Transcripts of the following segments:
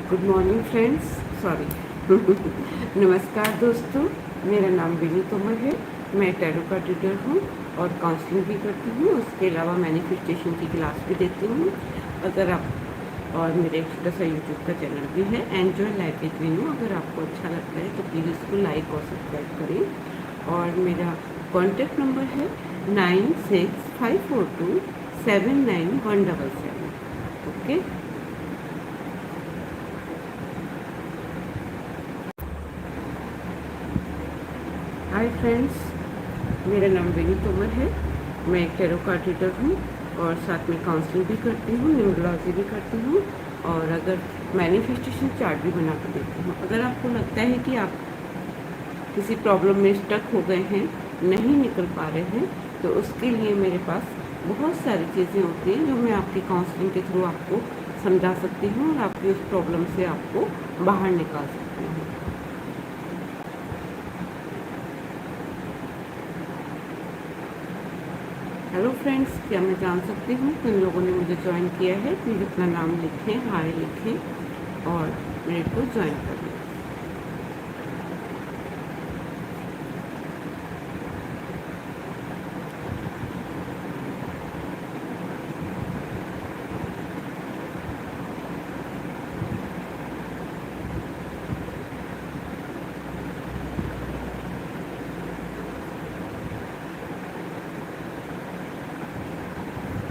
Good morning friends, sorry. नमस्कार दोस्तों, मेरा नाम विनी तोमर है। मैं टैरो का ट्यूटर हूँ और काउंसलिंग भी करती हूँ। उसके अलावा मैनिफेस्टेशन की क्लास भी देती हूँ। अगर आप और मेरा एक छोटा सा यूट्यूब का चैनल भी है, एन्जॉय लाइफ विद विनू। अगर आपको अच्छा लगता है तो प्लीज़ इसको लाइक और सब्सक्राइब करें। और मेरा कॉन्टैक्ट नंबर है 9654279177। ओके। हाय फ्रेंड्स, मेरा नाम विनी तोमर है। मैं एक टैरो कार्ड रीडर हूँ और साथ में काउंसलिंग भी करती हूँ, न्यूमरोलॉजी भी करती हूँ और अगर मैनिफेस्टेशन चार्ट भी बना कर देती हूँ। अगर आपको लगता है कि आप किसी प्रॉब्लम में स्टक हो गए हैं, नहीं निकल पा रहे हैं, तो उसके लिए मेरे पास बहुत सारी चीज़ें होती हैं जो मैं आपकी काउंसलिंग के थ्रू आपको समझा सकती हूँ और आपकी उस प्रॉब्लम से आपको बाहर निकाल सकती हूँ। हेलो फ्रेंड्स, क्या मैं जान सकती हूँ किन लोगों ने मुझे ज्वाइन किया है? प्लीज़ अपना नाम लिखें, हाय लिखें और मेरे को ज्वाइन कर लें।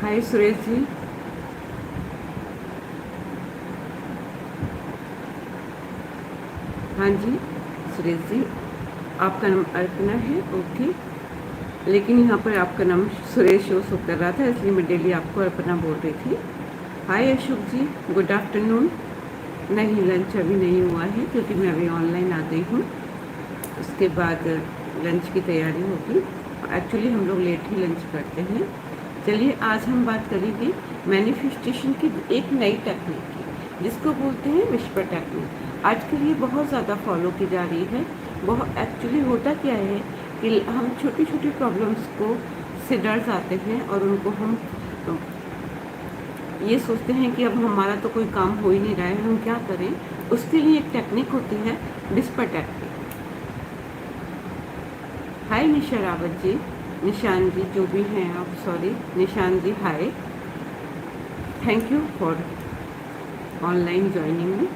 हाय सुरेश जी। हाँ जी सुरेश जी, आपका नाम अर्पना है, ओके। लेकिन यहाँ पर आपका नाम सुरेश शो कर रहा था, इसलिए मैं डेली आपको अर्पना बोल रही थी। हाय अशोक जी, गुड आफ्टरनून। नहीं, लंच अभी नहीं हुआ है क्योंकि मैं अभी ऑनलाइन आ गई हूँ। उसके बाद लंच की तैयारी होगी। एक्चुअली हम लोग लेट ही लंच करते हैं। चलिए आज हम बात करेंगे मैनिफेस्टेशन की एक नई टेक्निक की, जिसको बोलते हैं विस्पर टेक्निक। आजकल ये बहुत ज़्यादा फॉलो की जा रही है। बहुत एक्चुअली होता क्या है कि हम छोटी छोटी प्रॉब्लम्स को से डर जाते हैं और उनको हम ये सोचते हैं कि अब हमारा तो कोई काम हो ही नहीं रहा है, हम क्या करें। उसके लिए एक टेक्निक होती है whisper technique. Hi Nisha Rawat ji, Nishan ji, जो भी हैं आप, sorry Nishan ji, hi, thank you for online joining में।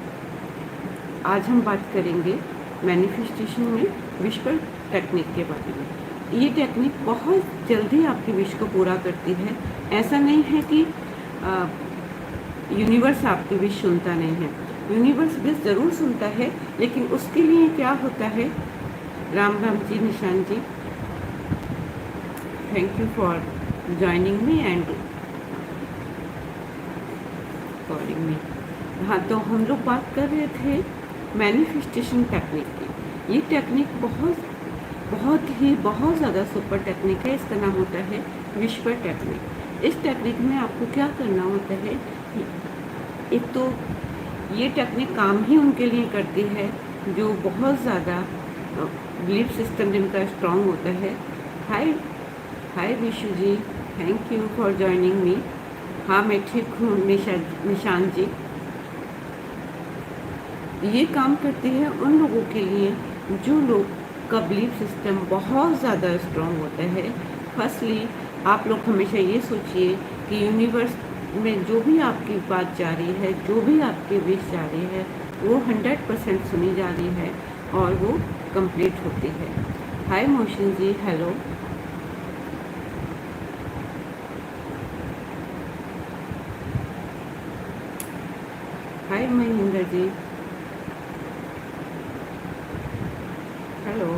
आज हम बात करेंगे मैनिफेस्टेशन में विस्पर टेक्निक के बारे में। ये टेक्निक बहुत जल्दी आपकी विश को पूरा करती है। ऐसा नहीं है कि यूनिवर्स आपकी विश सुनता नहीं है। यूनिवर्स विश ज़रूर सुनता है, लेकिन उसके लिए क्या होता है। Ram Ram ji Nishan ji, thank you for joining me and calling me. हाँ, तो हम लोग बात कर रहे थे मैनिफेस्टेशन टेक्निक की। ये टेक्निक बहुत ज़्यादा सुपर टेक्निक है। इसका नाम होता है विस्पर टेक्निक। इस टेक्निक में आपको क्या करना होता है, एक तो ये टेक्निक काम ही उनके लिए करती है जो बहुत ज़्यादा बिलीफ सिस्टम जिनका स्ट्रांग होता है। Hi hi Vishu ji, thank you for joining me. हाँ मैं ठीक हूँ निशान जी। ये काम करती है उन लोगों के लिए जो लोग का बिलीफ सिस्टम बहुत ज़्यादा स्ट्रांग होता है। फर्स्टली आप लोग हमेशा ये सोचिए कि यूनिवर्स में जो भी आपकी बात जा रही है, जो भी आपकी विश जा रही है, वो 100% सुनी जा रही है और वो कंप्लीट होती है। हाय मोशन जी, हेलो। हाय महेंद्र जी, हेलो।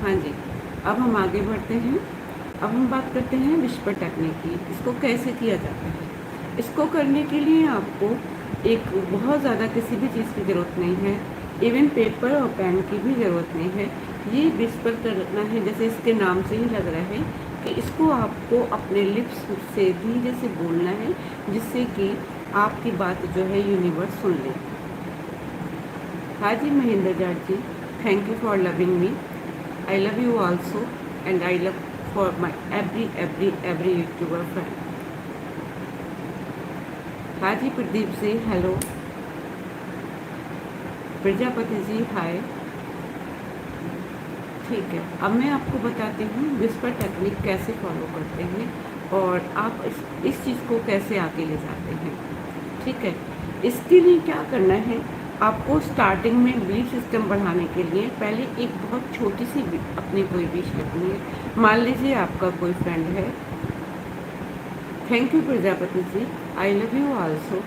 हाँ जी, अब हम आगे बढ़ते हैं। अब हम बात करते हैं विस्पर टेक्निक की। इसको कैसे किया जाता है। इसको करने के लिए आपको एक बहुत ज़्यादा किसी भी चीज़ की ज़रूरत नहीं है, इवन पेपर और पेन की भी ज़रूरत नहीं है। ये विस्पर करना है, जैसे इसके नाम से ही लग रहा है कि इसको आपको अपने लिप्स से धीरे से बोलना है, जिससे कि आपकी बात जो है यूनिवर्स सुन ले। हाँ जी Mahendra Jat ji, thank you for loving me. I love you also, and I love for my every YouTuber friend. हाँ जी प्रदीप जी, हेलो। प्रजापति जी, हाय। ठीक है, अब मैं आपको बताती हूँ विस्पर टेक्निक कैसे फॉलो करते हैं और आप इस चीज़ को कैसे आगे ले जाते हैं। ठीक है, इसके लिए क्या करना है, आपको स्टार्टिंग में बिलीफ सिस्टम बढ़ाने के लिए पहले एक बहुत छोटी सी अपनी कोई विश रखनी है। मान लीजिए आपका कोई फ्रेंड है। Thank you Prajapati ji, I love you also.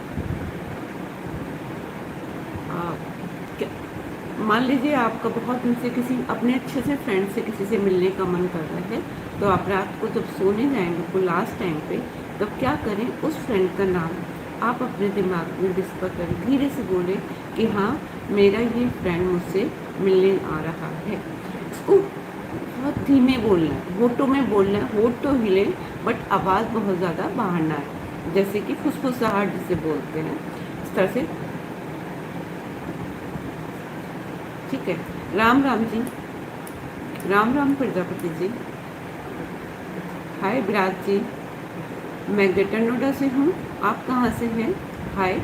मान लीजिए आपका बहुत दिन से किसी अपने अच्छे से फ्रेंड से किसी से मिलने का मन कर रहा है, तो आप रात को जब सोने जाएंगे को लास्ट टाइम पे, तब क्या करें, उस फ्रेंड का नाम आप अपने दिमाग में विस्पर करें, धीरे से बोलें कि हाँ मेरा ये फ्रेंड मुझसे मिलने आ रहा है। इसको बहुत धीमे बोलना है, होठों में बोलना है, होठ तो हिले बट आवाज़ बहुत ज़्यादा बाहर ना आए, जैसे कि फुसफुसाहट जिसे बोलते हैं, इस तरह से। ठीक है, राम राम जी, राम राम प्रजापति जी, हाय विराज जी। मैं ग्रेटर नोएडा से हूँ, आप कहाँ से हैं? Hi,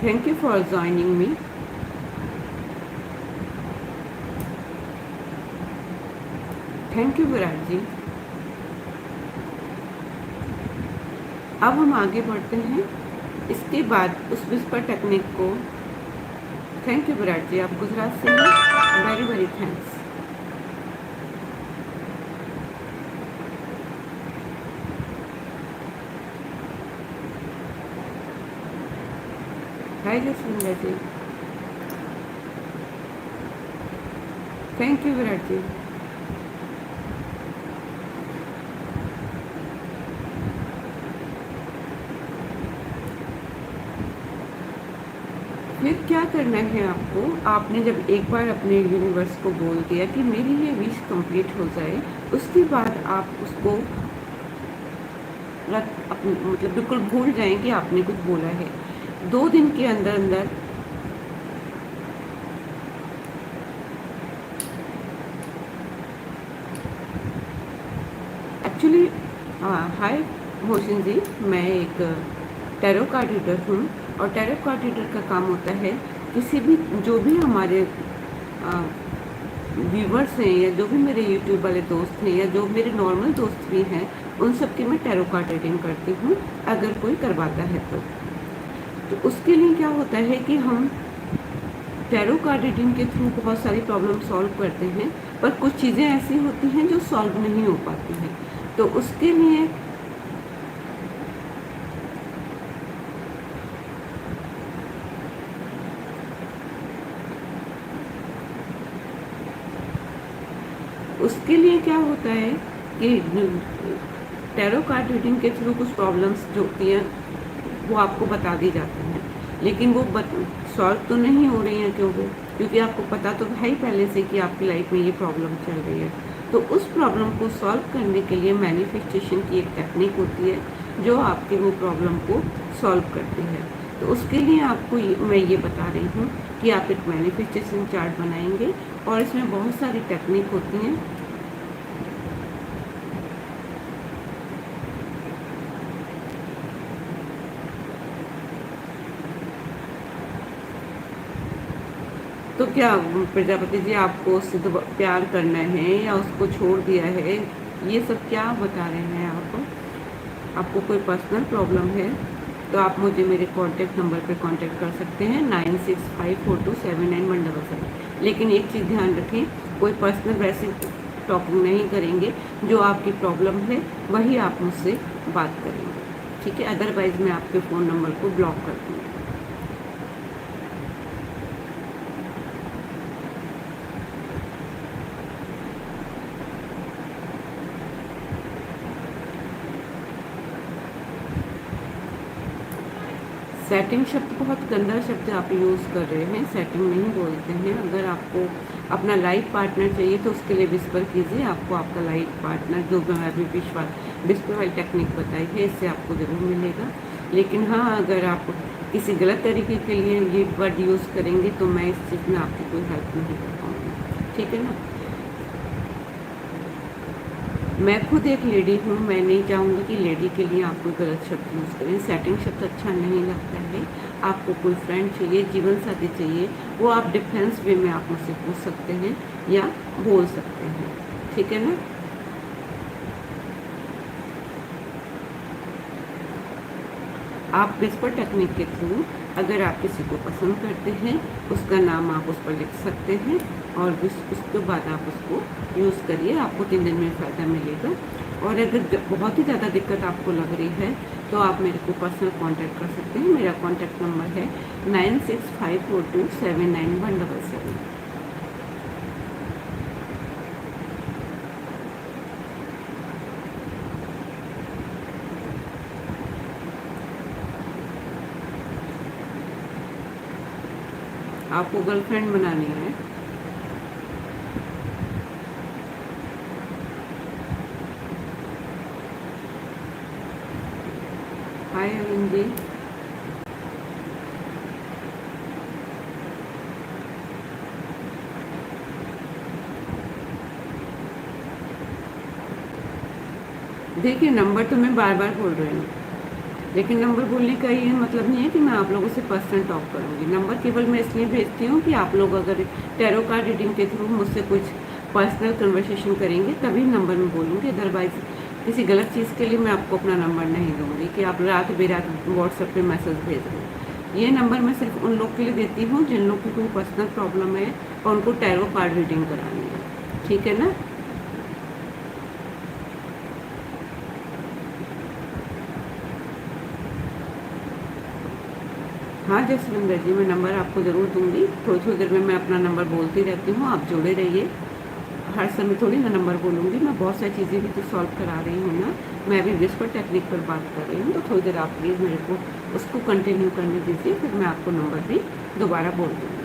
thank you for joining me. Thank you Viraj ji. अब हम आगे बढ़ते हैं, इसके बाद उस विस्पर टेक्निक को। थैंक यू विराट जी, आप गुजरात से हैं, very very thanks. Hi Jaswinder ji, thank you Virat ji. फिर क्या करना है आपको, आपने जब एक बार अपने यूनिवर्स को बोल दिया कि मेरी ये विश कंप्लीट हो जाए, उसके बाद आप उसको मतलब बिल्कुल भूल जाएं कि आपने कुछ बोला है। 2 दिन के अंदर अंदर एक्चुअली, हाय मोहसिन जी, मैं एक टैरो कार्ड रीडर हूँ और टैरो कार्ड रीडर का काम होता है किसी भी, जो भी हमारे व्यूवर्स हैं या जो भी मेरे यूट्यूब वाले दोस्त हैं या जो मेरे नॉर्मल दोस्त भी हैं, उन सब की मैं टैरो कार्ड रीडिंग करती हूँ, अगर कोई करवाता है तो उसके लिए क्या होता है कि हम टैरो कार्ड रीडिंग के थ्रू बहुत सारी प्रॉब्लम सॉल्व करते हैं, पर कुछ चीज़ें ऐसी होती हैं जो सॉल्व नहीं हो पाती हैं। तो उसके लिए क्या होता है कि टैरो कार्ड रीडिंग के थ्रू कुछ प्रॉब्लम्स जो होती हैं वो आपको बता दी जाती हैं, लेकिन वो सॉल्व तो नहीं हो रही हैं। क्योंकि आपको पता तो है ही पहले से कि आपकी लाइफ में ये प्रॉब्लम चल रही है। तो उस प्रॉब्लम को सॉल्व करने के लिए मैनिफेस्टेशन की एक टेक्निक होती है जो आपकी वो प्रॉब्लम को सॉल्व करती है। तो उसके लिए आपको मैं ये बता रही हूँ कि आप एक मैनिफेस्टेशन चार्ट बनाएंगे और इसमें बहुत सारी टेक्निक होती हैं। तो क्या प्रजापति जी, आपको उससे प्यार करना है या उसको छोड़ दिया है, ये सब क्या बता रहे हैं आपको कोई पर्सनल प्रॉब्लम है तो आप मुझे मेरे कॉन्टैक्ट नंबर पर कॉन्टैक्ट कर सकते हैं 9654279177। लेकिन एक चीज़ ध्यान रखें, कोई पर्सनल वैसे टॉकिंग नहीं करेंगे, जो आपकी प्रॉब्लम है वही आप मुझसे बात करेंगे, ठीक है? अदरवाइज़ मैं आपके फ़ोन नंबर को ब्लॉक कर दूँगी। सेटिंग शब्द बहुत गंदा शब्द आप यूज़ कर रहे हैं, सेटिंग नहीं बोलते हैं। अगर आपको अपना लाइफ पार्टनर चाहिए तो उसके लिए विस्पर कीजिए, आपको आपका लाइफ पार्टनर, जो मैं अभी विस्पर वाली टेक्निक बताई है, इससे आपको ज़रूर मिलेगा। लेकिन हाँ, अगर आप किसी गलत तरीके के लिए ये वर्ड यूज़ करेंगे तो मैं इस चीज़ में आपकी कोई हेल्प नहीं कर पाऊँगी, ठीक है ना? मैं खुद एक लेडी हूँ, मैं नहीं चाहूँगी कि लेडी के लिए आप कोई गलत शब्द यूज़ करें। सेटिंग शब्द अच्छा नहीं लगता है। आपको कोई फ्रेंड चाहिए, जीवन साथी चाहिए, वो आप डिफेंस वे में आप मुझसे पूछ सकते हैं या बोल सकते हैं, ठीक है ना। आप विस्पर टेक्निक के थ्रू अगर आप किसी को पसंद करते हैं, उसका नाम आप उस पर लिख सकते हैं और उसके बाद आप उसको यूज़ करिए, आपको 3 दिन में फ़ायदा मिलेगा। और अगर बहुत ही ज़्यादा दिक्कत आपको लग रही है तो आप मेरे को पर्सनल कांटेक्ट कर सकते हैं। मेरा कांटेक्ट नंबर है 9654279177। आपको गर्लफ्रेंड बनानी है। हाय अरुण जी। देखिए, नंबर तो मैं बार बार बोल रही हूँ, लेकिन नंबर बोलने का ये मतलब नहीं है कि मैं आप लोगों से पर्सनल टॉक करूँगी। नंबर केवल मैं इसलिए भेजती हूँ कि आप लोग अगर टैरो कार्ड रीडिंग के थ्रू मुझसे कुछ पर्सनल कन्वर्सेशन करेंगे तभी नंबर में बोलूँगी। अदरवाइज़ किसी गलत चीज़ के लिए मैं आपको अपना नंबर नहीं दूँगी कि आप रात बेरात व्हाट्सएप पे मैसेज भेज रहे हो। ये नंबर मैं सिर्फ उन लोग के लिए देती हूँ जिन लोग की कोई पर्सनल प्रॉब्लम है और उनको टैरो कार्ड रीडिंग करानी है, ठीक है ना। हाँ जसविंदर जी, मैं नंबर आपको ज़रूर दूंगी। थोड़ी थोड़ी देर में मैं अपना नंबर बोलती रहती हूँ, आप जुड़े रहिए। हर समय थोड़ी ना नंबर बोलूँगी, मैं बहुत सारी चीज़ें भी तो सॉल्व करा रही हूँ ना। मैं अभी विस्पर टेक्निक पर बात कर रही हूँ, तो थोड़ी देर आप प्लीज़ मेरे को उसको कंटिन्यू करने दीजिए, फिर मैं आपको नंबर भी दोबारा बोल दूँगी,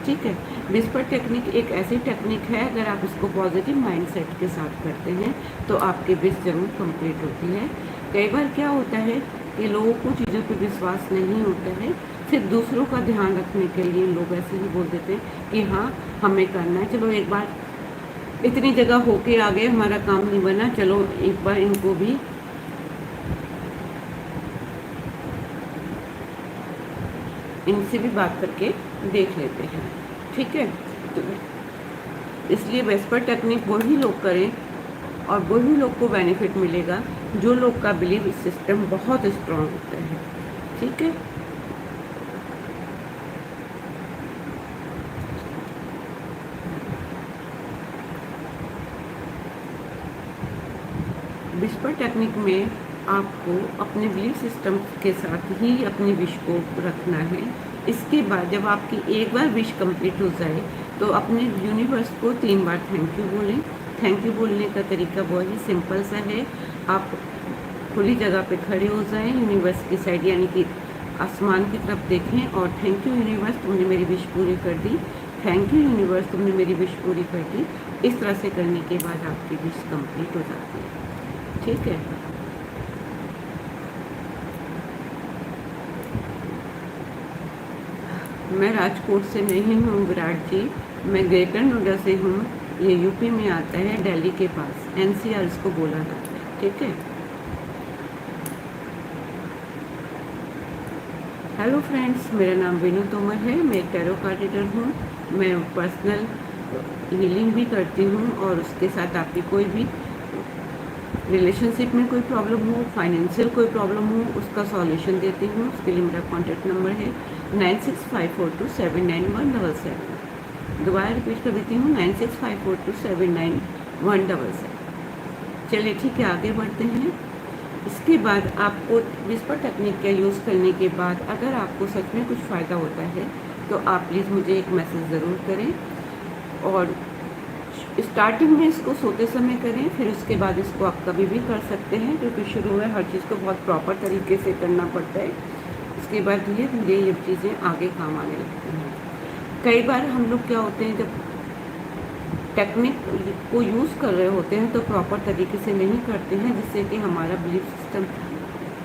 ठीक है। विस्पर टेक्निक एक ऐसी टेक्निक है, अगर आप इसको पॉजिटिव माइंडसेट के साथ करते हैं तो आपके विश ज़रूर कंप्लीट होती है। कई बार क्या होता है कि लोगों को चीज़ों पर विश्वास नहीं होता है, सिर्फ दूसरों का ध्यान रखने के लिए लोग ऐसे ही बोल देते हैं कि हाँ हमें करना है, चलो एक बार इतनी जगह होके आ गए, हमारा काम नहीं बना, चलो एक बार इनको भी इनसे भी बात करके देख लेते हैं, ठीक है। तो इसलिए वेस्पर टेक्निक वही लोग करें और वही लोग को बेनिफिट मिलेगा जो लोग का बिलीव सिस्टम बहुत स्ट्रांग होता है, ठीक है। विस्पर टेक्निक में आपको अपने बिलीफ सिस्टम के साथ ही अपनी विश को रखना है। इसके बाद जब आपकी एक बार विश कंप्लीट हो जाए तो अपने यूनिवर्स को 3 बार थैंक यू बोलें। थैंक यू बोलने का तरीका बहुत ही सिंपल सा है। आप खुली जगह पे खड़े हो जाएं, यूनिवर्स की साइड यानी कि आसमान की तरफ देखें और थैंक यू यूनिवर्स, तुमने मेरी विश पूरी कर दी। थैंक यू यूनिवर्स, तुमने मेरी विश पूरी कर दी। इस तरह से करने के बाद आपकी विश कंप्लीट हो जाती है, ठीक है। मैं राजकोट से नहीं हूँ विराट जी, मैं ग्रेटर नोएडा से हूँ। ये यूपी में आता है, दिल्ली के पास, एनसीआर इसको बोला जाता है, ठीक है। हेलो फ्रेंड्स, मेरा नाम विनू तोमर है, मैं एक टैरो कार्ड रीडर हूँ। मैं पर्सनल हीलिंग भी करती हूँ और उसके साथ आपकी कोई भी रिलेशनशिप में कोई प्रॉब्लम हो, फाइनेंशियल कोई प्रॉब्लम हो, उसका सॉल्यूशन देती हूँ। उसके लिए मेरा कॉन्टैक्ट नंबर है 9654279177। दोबारा रिपीट कर देती हूँ, 9654279177। चलिए ठीक है, आगे बढ़ते हैं। इसके बाद आपको विस्पर टेक्निक का यूज़ करने के बाद अगर आपको सच में कुछ फ़ायदा होता है तो आप प्लीज़ मुझे एक मैसेज ज़रूर करें। और स्टार्टिंग में इसको सोते समय करें, फिर उसके बाद इसको आप कभी भी कर सकते हैं, क्योंकि शुरू में हर चीज़ को बहुत प्रॉपर तरीके से करना पड़ता है। उसके बाद धीरे धीरे ये चीज़ें आगे काम आने लगती हैं। कई बार हम लोग क्या होते हैं, जब टेक्निक को यूज़ कर रहे होते हैं तो प्रॉपर तरीके से नहीं करते हैं, जिससे कि हमारा बिलीफ सिस्टम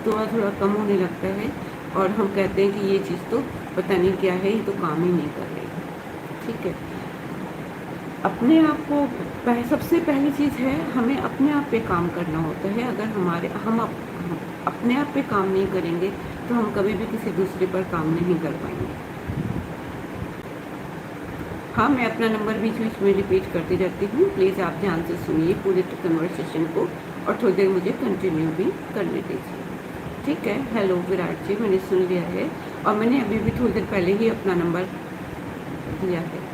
थोड़ा थोड़ा कम होने लगता है और हम कहते हैं कि ये चीज़ तो पता नहीं क्या है, ये तो काम ही नहीं कर रही, ठीक है। अपने आप को सबसे पहली चीज़ है, हमें अपने आप पे काम करना होता है। अगर हम अपने आप पे काम नहीं करेंगे तो हम कभी भी किसी दूसरे पर काम नहीं कर पाएंगे। हाँ, मैं अपना नंबर बीच बीच में रिपीट करती रहती हूँ, प्लीज़ आप ध्यान से सुनिए पूरे कन्वर्सेशन को और थोड़ी देर मुझे कंटिन्यू भी करने दीजिए। ठीक है। हेलो विराट जी, मैंने सुन लिया है और मैंने अभी भी थोड़ी देर पहले ही अपना नंबर दिया है।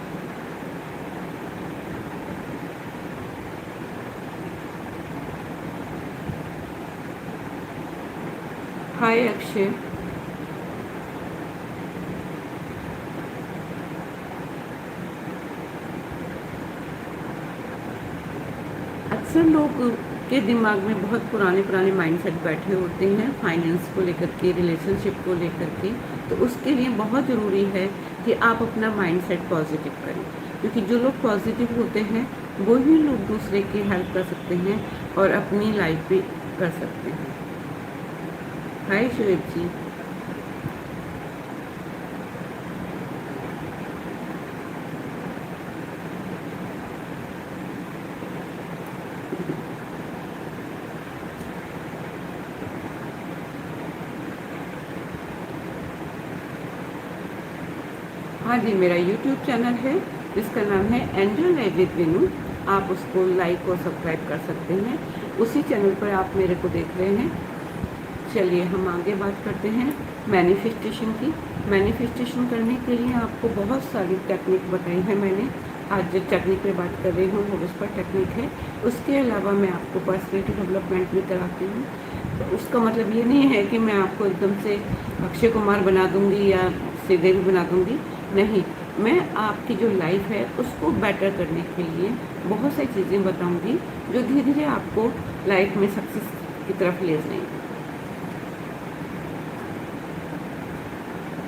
हाय अक्षय। अक्सर लोग के दिमाग में बहुत पुराने पुराने माइंडसेट बैठे होते हैं फाइनेंस को लेकर के, रिलेशनशिप को लेकर के। तो उसके लिए बहुत ज़रूरी है कि आप अपना माइंडसेट पॉजिटिव करें, क्योंकि जो लोग पॉजिटिव होते हैं वही लोग दूसरे की हेल्प कर सकते हैं और अपनी लाइफ भी कर सकते हैं। हाय शोएब जी। हाँ जी, मेरा यूट्यूब चैनल है जिसका नाम है एंजल लाइफ विद विनू। आप उसको लाइक और सब्सक्राइब कर सकते हैं, उसी चैनल पर आप मेरे को देख रहे हैं। चलिए हम आगे बात करते हैं मैनिफेस्टेशन की। मैनिफेस्टेशन करने के लिए आपको बहुत सारी टेक्निक बताई है मैंने। आज जो टेक्निक पे बात कर रही हूँ वो उस पर टेक्निक है। उसके अलावा मैं आपको पर्सनैलिटी डेवलपमेंट भी कराती हूँ। तो उसका मतलब ये नहीं है कि मैं आपको एकदम से अक्षय कुमार बना दूँगी या श्रीदेवी बना दूँगी, नहीं। मैं आपकी जो लाइफ है उसको बेटर करने के लिए बहुत सारी चीज़ें बताऊँगी जो धीरे धीरे आपको लाइफ में सक्सेस की तरफ ले जाएंगी।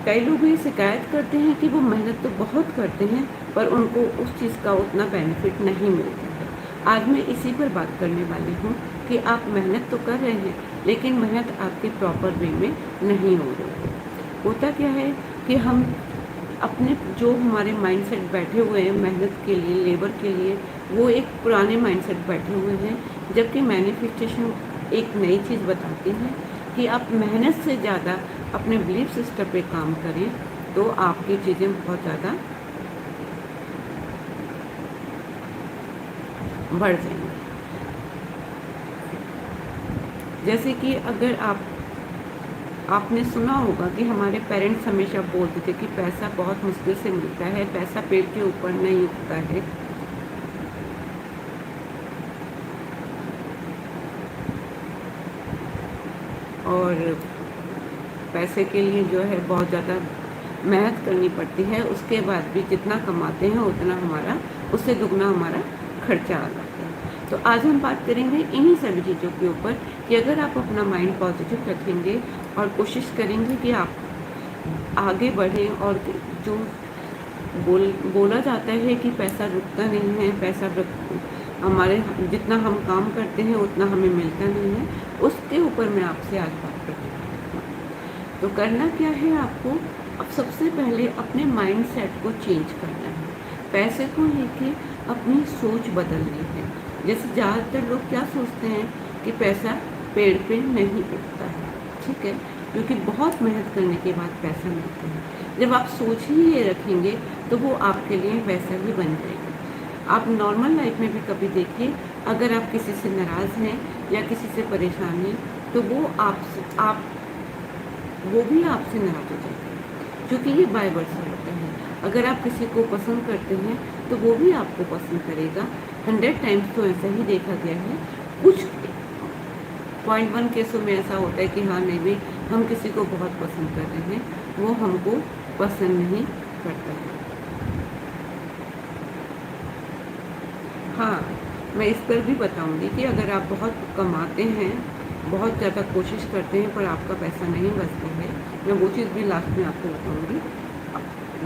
कई लोग ये शिकायत करते हैं कि वो मेहनत तो बहुत करते हैं पर उनको उस चीज़ का उतना बेनिफिट नहीं मिलता है। आज मैं इसी पर बात करने वाली हूँ कि आप मेहनत तो कर रहे हैं लेकिन मेहनत आपके प्रॉपर वे में नहीं हो रही है। होता क्या है कि हम अपने जो हमारे माइंडसेट बैठे हुए हैं मेहनत के लिए, लेबर के लिए, वो एक पुराने माइंडसेट बैठे हुए हैं। जबकि मैनिफेस्टेशन एक नई चीज़ बताती है कि आप मेहनत से ज़्यादा अपने बिलीफ सिस्टम पे काम करें तो आपकी चीज़ें बहुत ज़्यादा बढ़ जाएंगी। जैसे कि अगर आपने सुना होगा कि हमारे पेरेंट्स हमेशा बोलते थे कि पैसा बहुत मुश्किल से मिलता है, पैसा पेट के ऊपर नहीं उगता है। और पैसे के लिए जो है बहुत ज़्यादा मेहनत करनी पड़ती है, उसके बाद भी जितना कमाते हैं उतना हमारा उससे दुगना हमारा खर्चा आ जाता है। तो आज हम बात करेंगे इन्हीं सभी चीज़ों के ऊपर कि अगर आप अपना माइंड पॉजिटिव रखेंगे और कोशिश करेंगे कि आप आगे बढ़ें, और जो बोला जाता है कि पैसा रुकता नहीं है, हमारे जितना हम काम करते हैं उतना हमें मिलता नहीं है, उसके ऊपर मैं आपसे आज बात करती हूँ। तो करना क्या है आपको, अब सबसे पहले अपने माइंड सेट को चेंज करना है। पैसे को लेके अपनी सोच बदलनी है। जैसे ज़्यादातर लोग क्या सोचते हैं कि पैसा पेड़ पे नहीं उगता है, ठीक है, क्योंकि बहुत मेहनत करने के बाद पैसा मिलता है। जब आप सोच ही ये रखेंगे तो वो आपके लिए वैसा ही बन जाएगा। आप नॉर्मल लाइफ में भी कभी देखिए, अगर आप किसी से नाराज़ हैं या किसी से परेशान हैं तो वो भी आपसे नाराज़ हो जाएगा, क्योंकि ये बाय वर्सा होता है। अगर आप किसी को पसंद करते हैं तो वो भी आपको पसंद करेगा। 100 टाइम्स तो ऐसा ही देखा गया है। कुछ 0.1 केसों में ऐसा होता है कि हाँ मे बी हम किसी को बहुत पसंद कर रहे हैं, वो हमको पसंद नहीं करता है। हाँ, मैं इस पर भी बताऊंगी कि अगर आप बहुत कमाते हैं, बहुत ज़्यादा कोशिश करते हैं पर आपका पैसा नहीं बचता है, मैं वो चीज़ भी लास्ट में आपको बताऊंगी।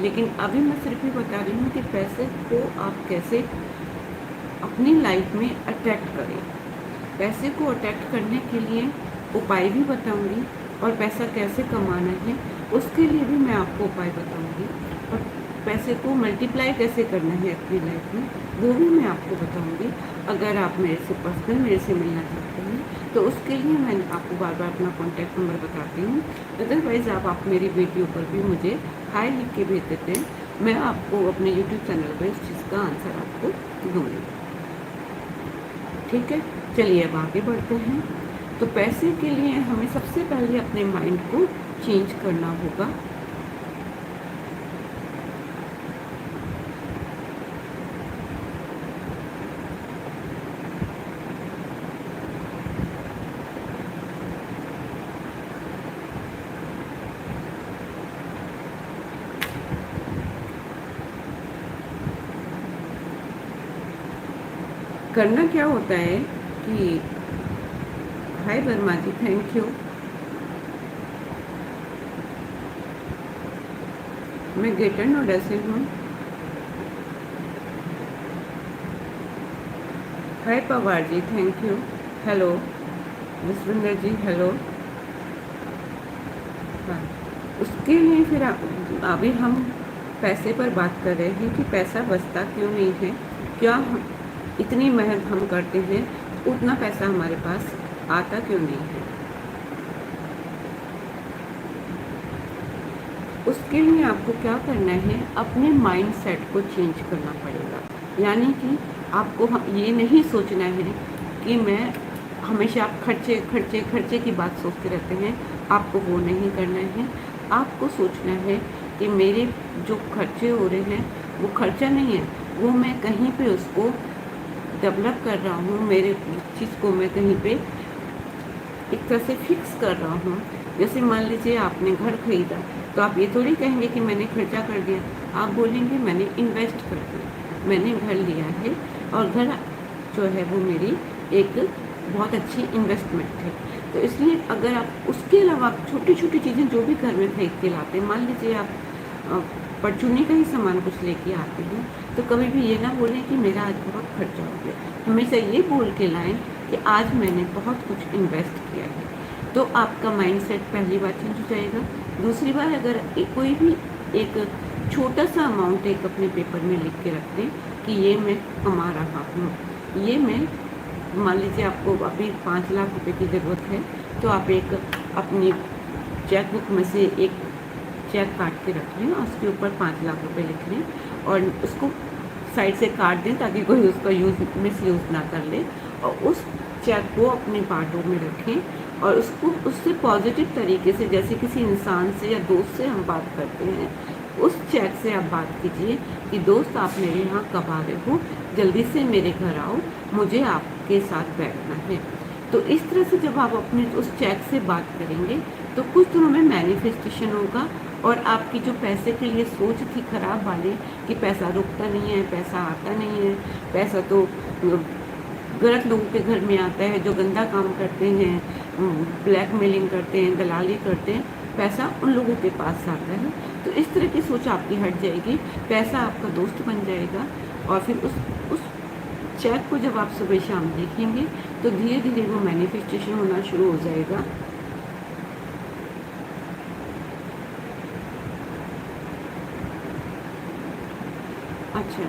लेकिन अभी मैं सिर्फ ये बता रही हूँ कि पैसे को आप कैसे अपनी लाइफ में अट्रैक्ट करें। पैसे को अट्रैक्ट करने के लिए उपाय भी बताऊंगी और पैसा कैसे कमाना है उसके लिए भी मैं आपको उपाय बताऊंगी। और पैसे को मल्टीप्लाई कैसे करना है अपनी लाइफ में, वो भी मैं आपको बताऊंगी। अगर आप मेरे से मिलना चाहते हैं तो उसके लिए मैं आपको बार बार अपना कॉन्टैक्ट नंबर बताती हूँ। अदरवाइज़ आप मेरी वीडियो पर भी मुझे हाय लिख के भेज देते हैं, मैं आपको अपने यूट्यूब चैनल पर इस चीज़ का आंसर आपको दूँगी। ठीक है, चलिए अब आगे बढ़ते हैं। तो पैसे के लिए हमें सबसे पहले अपने माइंड को चेंज करना होगा। करना क्या होता है कि hi Verma ji, thank you. मैं ग्रेटर नोएडा से हूँ। Hi Pawar ji, thank you. Hello Vishvendra ji, hello. हाँ, उसके लिए फिर अभी हम पैसे पर बात कर रहे हैं कि पैसा बचता क्यों नहीं है, क्या हम इतनी मेहनत हम करते हैं, उतना पैसा हमारे पास आता क्यों नहीं है। उसके लिए आपको क्या करना है, अपने माइंड सेट को चेंज करना पड़ेगा। यानी कि आपको ये नहीं सोचना है कि मैं हमेशा आप खर्चे खर्चे खर्चे की बात सोचते रहते हैं, आपको वो नहीं करना है। आपको सोचना है कि मेरे जो खर्चे हो रहे हैं वो खर्चा नहीं है, वो मैं कहीं पे उसको डेवलप कर रहा हूँ, मेरे चीज़ को मैं कहीं पे एक तरह से फिक्स कर रहा हूँ। जैसे मान लीजिए आपने घर खरीदा, तो आप ये थोड़ी कहेंगे कि मैंने खर्चा कर दिया, आप बोलेंगे मैंने इन्वेस्ट कर दिया, मैंने घर लिया है और घर जो है वो मेरी एक बहुत अच्छी इन्वेस्टमेंट है। तो इसलिए अगर आप उसके अलावा छोटी छोटी चीज़ें जो भी घर में खरीद के लाते हैं, मान लीजिए आप परचूनी का ही सामान कुछ लेके आते हैं, तो कभी भी ये ना बोलें कि मेरा आज बहुत खर्चा हो गया, हमेशा ये बोल के लाएँ कि आज मैंने बहुत कुछ इन्वेस्ट किया है। तो आपका माइंडसेट पहली बार चेंज हो जाएगा। दूसरी बार अगर कोई भी एक छोटा सा अमाउंट एक अपने पेपर में लिख के रख दें कि ये मैं कमा रहा हूँ, ये मैं मान लीजिए आपको अभी 5 लाख रुपए की ज़रूरत है, तो आप एक अपनी चेक बुक में से एक चेक काट के रख लें और उसके ऊपर 5 लाख रुपए लिख लें और उसको साइड से काट दें ताकि कोई उसका मिसयूज़ ना कर ले, और उस चेक को अपने बाटों में रखें और उसको उससे पॉजिटिव तरीके से, जैसे किसी इंसान से या दोस्त से हम बात करते हैं, उस चेक से आप बात कीजिए कि दोस्त आप मेरे यहाँ कब आ रहे हो, जल्दी से मेरे घर आओ, मुझे आपके साथ बैठना है। तो इस तरह से जब आप अपने उस चेक से बात करेंगे तो कुछ दिनों में मैनिफेस्टेशन होगा और आपकी जो पैसे के लिए सोच थी खराब वाली कि पैसा रुकता नहीं है, पैसा आता नहीं है, पैसा तो गलत लोगों के घर में आता है जो गंदा काम करते हैं, ब्लैकमेलिंग करते हैं, दलाली करते हैं, पैसा उन लोगों के पास आता है। तो इस तरह की सोच आपकी हट जाएगी, पैसा आपका दोस्त बन जाएगा और फिर उस चेक को जब आप सुबह शाम देखेंगे तो धीरे धीरे वो मैनिफेस्टेशन होना शुरू हो जाएगा। अच्छा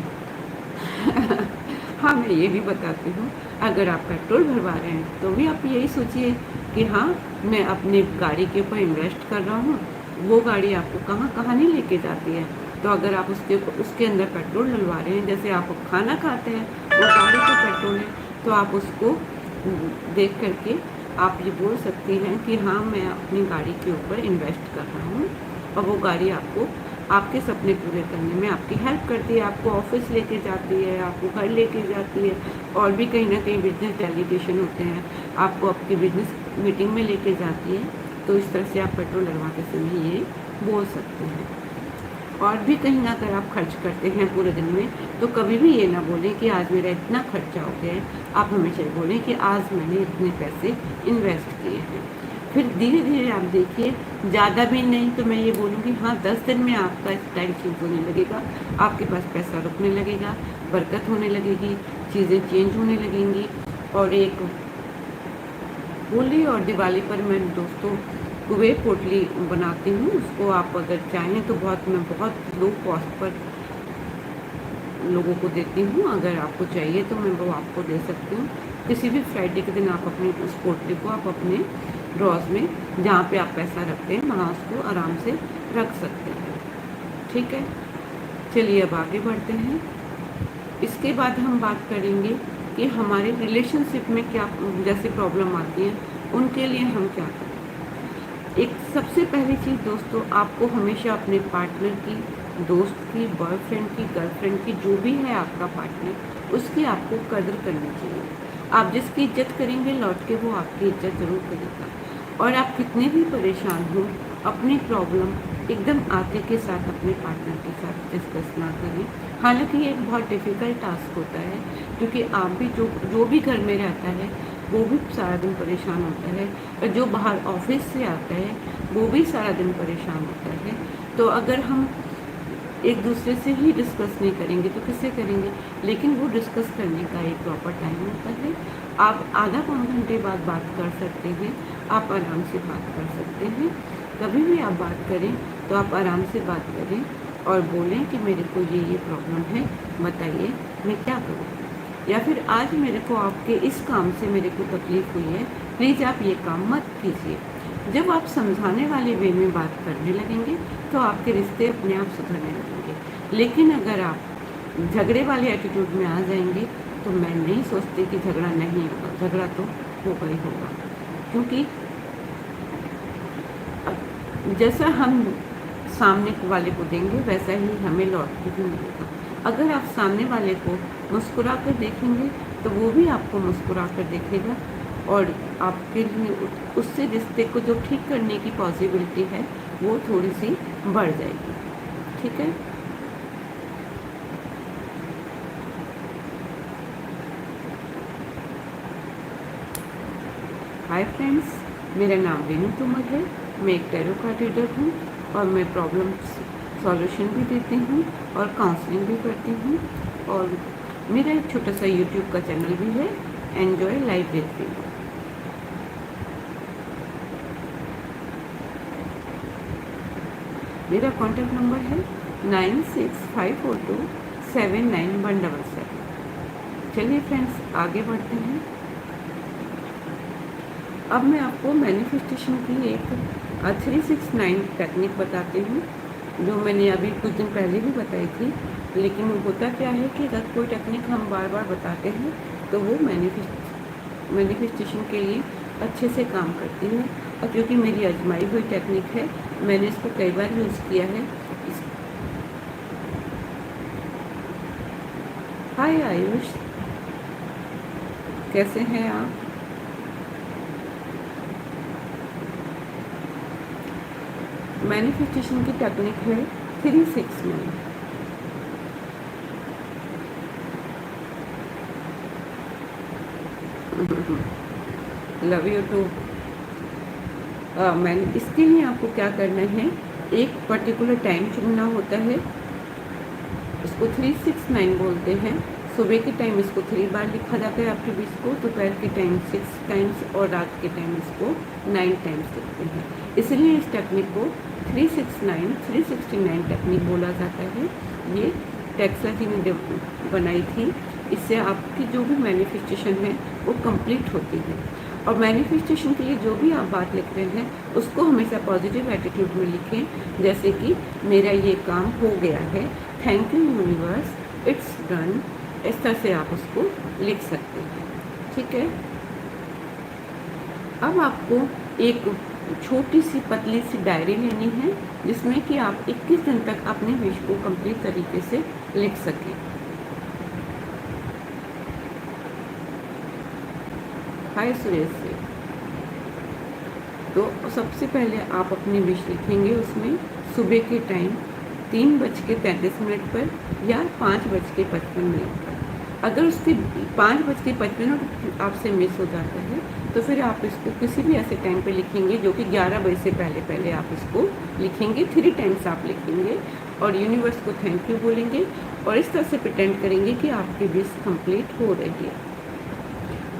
हाँ, मैं ये भी बताती हूँ, अगर आप पेट्रोल भरवा रहे हैं तो भी आप यही सोचिए कि हाँ, मैं अपनी गाड़ी के ऊपर इन्वेस्ट कर रहा हूँ, वो गाड़ी आपको कहाँ कहाँ नहीं लेके जाती है। तो अगर आप उसके अंदर पेट्रोल डलवा रहे हैं, जैसे आप खाना खाते हैं वो गाड़ी का पेट्रोल है, तो आप उसको देख करके आप ये बोल सकती हैं कि हाँ, मैं अपनी गाड़ी के ऊपर इन्वेस्ट कर रहा हूँ और वो गाड़ी आपको आपके सपने पूरे करने में आपकी हेल्प करती है, आपको ऑफिस लेके जाती है, आपको घर लेके जाती है, और भी कहीं ना कहीं बिजनेस डेलीगेशन होते हैं, आपको आपकी बिजनेस मीटिंग में लेके जाती है। तो इस तरह से आप पेट्रोल डलवाते समय ये बोल सकते हैं। और भी कहीं ना अगर आप खर्च करते हैं पूरे दिन में, तो कभी भी ये ना बोलें कि आज मेरा इतना खर्चा हो गया है, आप हमेशा बोलें कि आज मैंने इतने पैसे इन्वेस्ट किए हैं। फिर धीरे धीरे आप देखिए, ज़्यादा भी नहीं तो मैं ये बोलूँगी हाँ, 10 दिन में आपका स्टाइल चेंज होने लगेगा, आपके पास पैसा रुकने लगेगा, बरकत होने लगेगी, चीज़ें चेंज होने लगेंगी। और एक होली और दिवाली पर मैं दोस्तों कुबेर पोटली बनाती हूँ, उसको आप अगर चाहें तो मैं बहुत लो कॉस्ट पर लोगों को देती हूँ। अगर आपको चाहिए तो मैं वो आपको दे सकती हूँ। किसी भी फ्राइडे के दिन आप अपनी उस पोटली को आप अपने ड्रॉज में, जहाँ पे आप पैसा रखते हैं, वहाँ उसको आराम से रख सकते हैं। ठीक है, चलिए अब आगे बढ़ते हैं। इसके बाद हम बात करेंगे कि हमारे रिलेशनशिप में क्या जैसे प्रॉब्लम आती है, उनके लिए हम क्या करें। एक सबसे पहली चीज़ दोस्तों, आपको हमेशा अपने पार्टनर की, दोस्त की, बॉयफ्रेंड की, गर्लफ्रेंड की, जो भी है आपका पार्टनर, उसकी आपको कदर करनी चाहिए। आप जिसकी इज्जत करेंगे, लौट के वो आपकी इज्जत ज़रूर करेगा। और आप कितने भी परेशान हो, अपनी प्रॉब्लम एकदम आते के साथ अपने पार्टनर के साथ डिस्कस ना करें। हालांकि ये एक बहुत डिफ़िकल्ट टास्क होता है, क्योंकि आप भी जो भी घर में रहता है वो भी सारा दिन परेशान होता है, और जो बाहर ऑफिस से आता है वो भी सारा दिन परेशान होता है। तो अगर हम एक दूसरे से ही डिस्कस नहीं करेंगे तो किससे करेंगे। लेकिन वो डिस्कस करने का एक प्रॉपर टाइम होता है। आप आधा पौन घंटे बाद बात कर सकते हैं, आप आराम से बात कर सकते हैं। कभी भी आप बात करें तो आप आराम से बात करें और बोलें कि मेरे को ये प्रॉब्लम है, बताइए मैं क्या करूँ, या फिर आज मेरे को आपके इस काम से मेरे को तकलीफ़ हुई है, प्लीज़ आप ये काम मत कीजिए। जब आप समझाने वाले वे में बात करने लगेंगे तो आपके रिश्ते अपने आप सुधरने लगेंगे। लेकिन अगर आप झगड़े वाले एटीट्यूड में आ जाएंगे तो मैं नहीं सोचती कि झगड़ा नहीं होगा, झगड़ा तो होगा ही होगा। क्योंकि जैसा हम सामने वाले को देंगे वैसा ही हमें लौट के भी मिलेगा। अगर आप सामने वाले को मुस्कुरा कर देखेंगे तो वो भी आपको मुस्कुरा कर देखेगा, और आपके लिए उससे रिश्ते को जो ठीक करने की पॉसिबिलिटी है वो थोड़ी सी बढ़ जाएगी। ठीक है, हाय फ्रेंड्स, मेरा नाम रेनू तोमर है। मैं एक टैरो कार्ड रीडर हूँ और मैं प्रॉब्लम सॉल्यूशन भी देती हूँ और काउंसलिंग भी करती हूँ। और मेरा एक छोटा सा यूट्यूब का चैनल भी है, एन्जॉय लाइफ विद मी। मेरा कॉन्टैक्ट नंबर है 9654279177। चलिए फ्रेंड्स, आगे बढ़ते हैं। अब मैं आपको मैनिफेस्टेशन की एक 369 टेक्निक बताती हूँ, जो मैंने अभी कुछ दिन पहले भी बताई थी। लेकिन होता क्या है कि अगर कोई टेक्निक हम बार बार बताते हैं तो वो मैनिफेस्टेशन के लिए अच्छे से काम करती है। और क्योंकि मेरी आजमाई हुई टेक्निक है, मैंने इसको कई बार यूज़ किया है। हाय आयुष, कैसे हैं आप? मैनिफेस्टेशन की टेक्निक है 369। Love you too. मैंने इसके लिए आपको क्या करना है, एक पर्टिकुलर टाइम चुनना होता है। इसको 369 बोलते हैं। सुबह के टाइम इसको 3 बार लिखा जाता है आफ्टर 20 को, दोपहर के टाइम 6 टाइम्स और रात के टाइम इसको 9 टाइम्स लिखते हैं। इसलिए इस टेक्निक को 369 टेक्निक बोला जाता है। ये टेक्सा जी ने बनाई थी। इससे आपकी जो भी मैनिफेस्टेशन है वो कंप्लीट होती है। और मैनिफेस्टेशन के लिए जो भी आप बात लिख रहे हैं उसको हमेशा पॉजिटिव एटीट्यूड में लिखें। जैसे कि मेरा ये काम हो गया है, thank you universe, it's done. इस तरह से आप उसको लिख सकते हैं। ठीक है, अब आपको एक छोटी सी पतली सी डायरी लेनी है, जिसमें कि आप 21 दिन तक अपने विश को कंप्लीट तरीके से लिख सकें। हाय सुरेश से। तो सबसे पहले आप अपनी विश लिखेंगे उसमें सुबह के टाइम 3:35 पर या 5:55 पर। अगर उसके 5:55 आपसे मिस हो जाता है तो फिर आप इसको किसी भी ऐसे टाइम पे लिखेंगे जो कि 11 बजे से पहले पहले आप इसको लिखेंगे। 3 टाइम्स आप लिखेंगे और यूनिवर्स को थैंक यू बोलेंगे और इस तरह से प्रिटेंड करेंगे कि आपकी विश कंप्लीट हो रही है।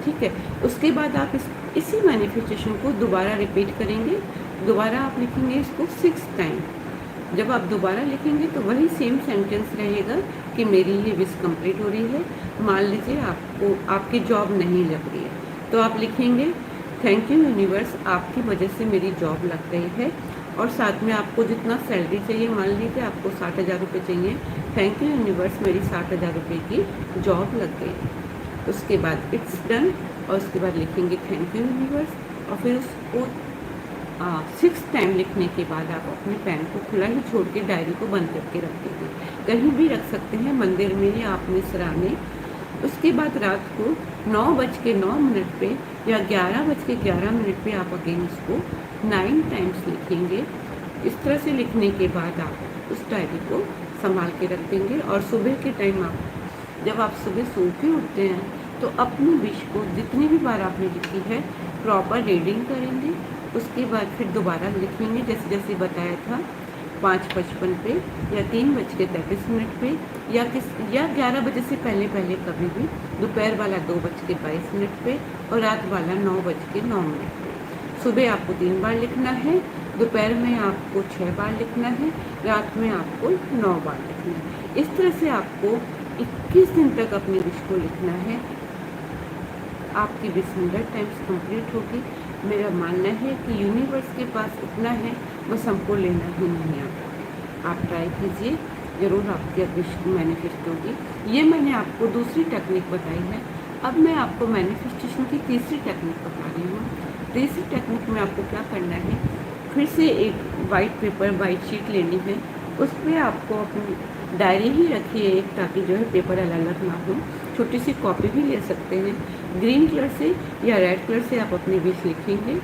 ठीक है, उसके बाद आप इसी मैनिफेस्टेशन को दोबारा रिपीट करेंगे दोबारा आप लिखेंगे इसको 6 टाइम। जब आप दोबारा लिखेंगे तो वही सेम सेंटेंस रहेगा कि मेरी ये विश कंप्लीट हो रही है। मान लीजिए आपको आपकी जॉब नहीं लग रही है तो आप लिखेंगे थैंक यू यूनिवर्स, आपकी वजह से मेरी जॉब लग गई है। और साथ में आपको जितना सैलरी चाहिए, मान लीजिए आपको 60,000 रुपये चाहिए, थैंक यू यूनिवर्स, मेरी 60,000 रुपये की जॉब लग गई। उसके बाद इट्स डन और उसके बाद लिखेंगे थैंक यू यूनिवर्स। और फिर उसको 6 टाइम लिखने के बाद आप अपने पेन को खुला ही छोड़ के डायरी को बंद करके रख देंगे। कहीं भी रख सकते हैं, मंदिर में या अपने सराहने। उसके बाद रात को 9:09 पे या 11:11 पे आप अगेन उसको 9 टाइम्स लिखेंगे। इस तरह से लिखने के बाद आप उस डायरी को संभाल के रख देंगे। और सुबह के टाइम आप जब आप सुबह सो के उठते हैं तो अपनी विश को जितनी भी बार आपने लिखी है प्रॉपर रीडिंग करेंगे। उसके बाद फिर दोबारा लिखेंगे जैसे जैसे बताया था 5:55 पे या 3:33 पे या 11 बजे से पहले कभी भी। दोपहर वाला 2:22 पे और रात वाला 9:09 पे। सुबह आपको 3 बार लिखना है, दोपहर में आपको 6 बार लिखना है, रात में आपको 9 बार लिखना है। इस तरह से आपको 21 दिन तक अपनी विश को लिखना है। आपकी विश 100 टाइम्स कंप्लीट होगी। मेरा मानना है कि यूनिवर्स के पास इतना है, बस हमको लेना ही नहीं आता। आप ट्राई कीजिए, ज़रूर आपकी विश मैनिफेस्ट होगी। ये मैंने आपको दूसरी टेक्निक बताई है। अब मैं आपको मैनिफेस्टेशन की तीसरी टेक्निक बता रही हूँ। तीसरी टेक्निक में आपको क्या करना है, फिर से एक वाइट पेपर, वाइट शीट लेनी है। उस पर आपको अपनी डायरी ही रखिए एक, ताकि जो है पेपर अलग अलग ना हो। छोटी सी कॉपी भी ले सकते हैं। ग्रीन कलर से या रेड कलर से आप अपनी विश लिखेंगे।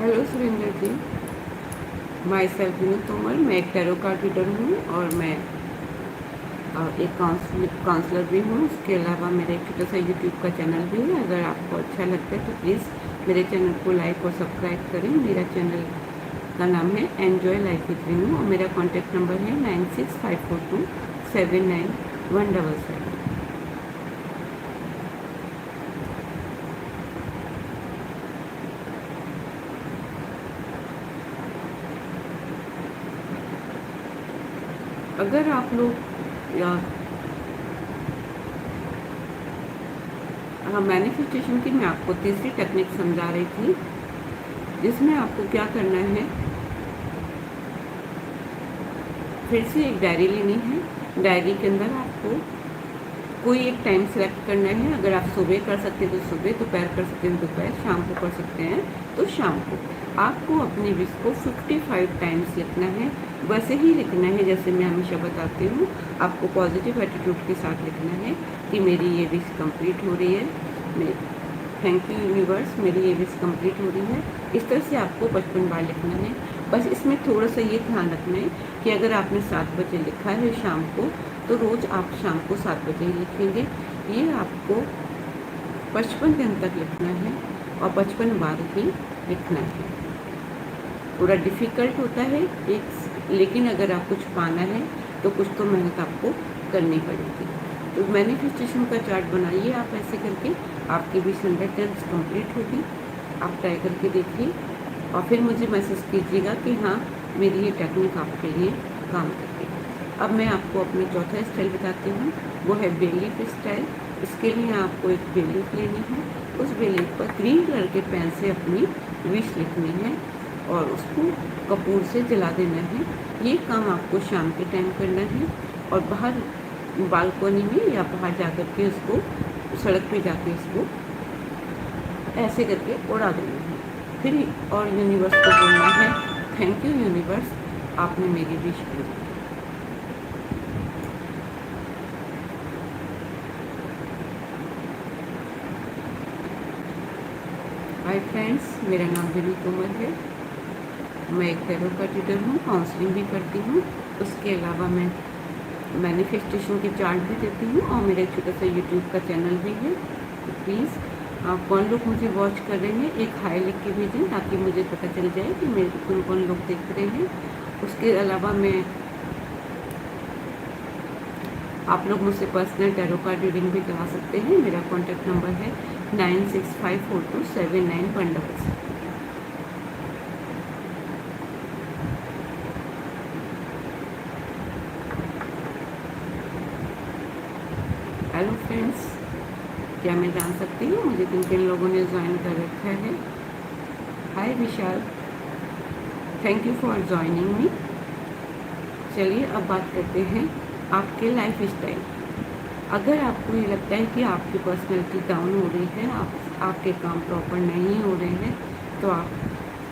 Hello Surendra ji, myself Vinu Tomar. मैं एक टैरो कार्ड रीडर हूँ और मैं एक काउंसलर भी हूँ। उसके अलावा मेरा एक छोटा सा यूट्यूब का चैनल भी है। अगर आपको अच्छा लगता है तो प्लीज़ मेरे चैनल को लाइक और सब्सक्राइब करें। मेरा चैनल का नाम है एन्जॉय लाइफ विद विनू और मेरा कॉन्टैक्ट नंबर है 9654279177। अगर आप लोग या हाँ, मैनिफेस्टेशन की मैं आपको तीसरी टेक्निक समझा रही थी, जिसमें आपको क्या करना है, फिर से एक डायरी लेनी है। डायरी के अंदर आपको कोई एक टाइम सेलेक्ट करना है। अगर आप सुबह कर सकते हैं तो सुबह, दोपहर कर सकते हैं दोपहर, शाम को कर सकते हैं तो शाम को। आपको अपनी विश को 55 टाइम्स लिखना है। वैसे ही लिखना है जैसे मैं हमेशा बताती हूँ। आपको पॉजिटिव एटीट्यूड के साथ लिखना है कि मेरी ये विश कंप्लीट हो रही है, मैं थैंक यू यूनिवर्स, मेरी ये विश कंप्लीट हो रही है। इस तरह से आपको 55 बार लिखना है। बस इसमें थोड़ा सा ये ध्यान रखना है कि अगर आपने 7 बजे लिखा है शाम को, तो रोज़ आप शाम को 7 बजे ही लिखेंगे। ये आपको 55 दिन तक लिखना है और 55 बार ही लिखना है। थोड़ा डिफ़िकल्ट होता है लेकिन अगर आप कुछ पाना है तो कुछ तो मेहनत आपको करनी पड़ेगी। तो मैनिफेस्टेशन का चार्ट बनाइए आप ऐसे करके, आपकी भी 100 टाइम्स कंप्लीट होगी। आप ट्राई करके देखिए और फिर मुझे मैसेज कीजिएगा कि हाँ, मेरी ये टेक्निक आपके लिए काम करती है। अब मैं आपको अपना चौथा स्टाइल बताती हूँ, वो है बेलीफ स्टाइल। इसके लिए आपको एक बेलीफ लेनी है। उस बेलीफ पर ग्रीन कलर के पेन से अपनी विश लिखनी है और उसको कपूर से जला देना है। ये काम आपको शाम के टाइम करना है और बाहर बालकोनी में या बाहर जाकर के उसको, सड़क पे जाके उसको ऐसे करके उड़ा देना है। फिर और यूनिवर्स को बोलना है थैंक यू यूनिवर्स, आपने मेरी विश पूरी की। हाय फ्रेंड्स, मेरा नाम विनी तोमर है। मैं एक टैरो का टीचर हूँ, काउंसलिंग भी करती हूँ। उसके अलावा मैं मैनिफेस्टेशन के चार्ट भी देती हूँ और मेरा एक छोटा सा यूट्यूब का चैनल भी है। तो प्लीज़ आप कौन लोग मुझे वॉच कर रहे हैं एक हाई लिख के भेजें, ताकि मुझे पता चल जाए कि मेरे को कौन कौन लोग देख रहे हैं। उसके अलावा मैं आप लोग मुझसे पर्सनल टैरो कार्ड रीडिंग भी करा सकते हैं। मेरा कॉन्टैक्ट नंबर है 9654279166। हेलो फ्रेंड्स, क्या मैं जान सकती हूँ मुझे किन किन लोगों ने ज्वाइन कर रखा है? Hi Vishal, thank you for joining me. चलिए अब बात करते हैं आपके लाइफ स्टाइल। अगर आपको ये लगता है कि आपकी पर्सनैलिटी डाउन हो रही है, आपके काम प्रॉपर नहीं हो रहे हैं, तो आप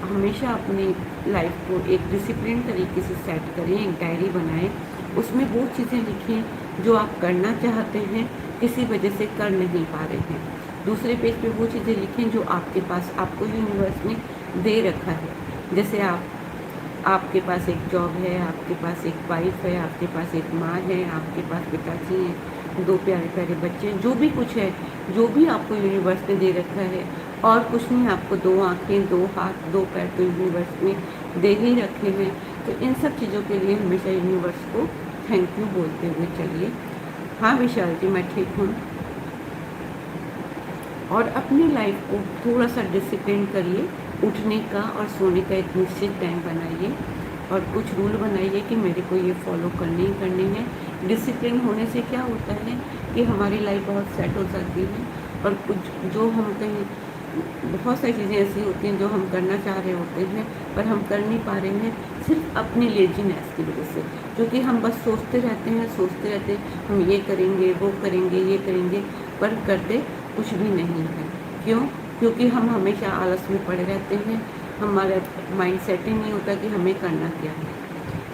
हमेशा अपनी लाइफ को एक डिसिप्लिन तरीके से सेट करें, एक डायरी बनाएं। उसमें वो चीज़ें लिखें जो आप करना चाहते हैं, किसी वजह से कर नहीं पा रहे हैं। दूसरे पेज पे वो चीज़ें लिखें जो आपके पास आपको यूनिवर्स ने दे रखा है। जैसे आपके पास एक जॉब है, आपके पास एक वाइफ है, आपके पास एक माँ है, आपके पास पिताजी हैं, 2 प्यारे प्यारे बच्चे, जो भी कुछ है, जो भी आपको यूनिवर्स ने दे रखा है, और कुछ नहीं, आपको 2 आँखें, 2 हाथ, 2 पैर तो यूनिवर्स ने दे ही रखे हैं। तो इन सब चीज़ों के लिए हमेशा यूनिवर्स को थैंक यू बोलते हुए चलिए। हाँ विशाल जी, मैं ठीक हूँ। और अपनी लाइफ को थोड़ा सा डिसिप्लिन करिए। उठने का और सोने का एक निश्चित टाइम बनाइए और कुछ रूल बनाइए कि मेरे को ये फॉलो करने ही करने हैं। डिसिप्लिन होने से क्या होता है कि हमारी लाइफ बहुत सेट हो जाती है, और कुछ जो हम कहीं बहुत सारी चीज़ें ऐसी होती हैं जो हम करना चाह रहे होते हैं पर हम कर नहीं पा रहे हैं, सिर्फ अपनी लेजीनेस की वजह से। क्योंकि हम बस सोचते रहते हैं हम ये करेंगे, वो करेंगे, ये करेंगे, पर करते कुछ भी नहीं है। क्यों? क्योंकि हम हमेशा आलस में पड़े रहते हैं। हमारा माइंड सेट ही नहीं होता कि हमें करना क्या है।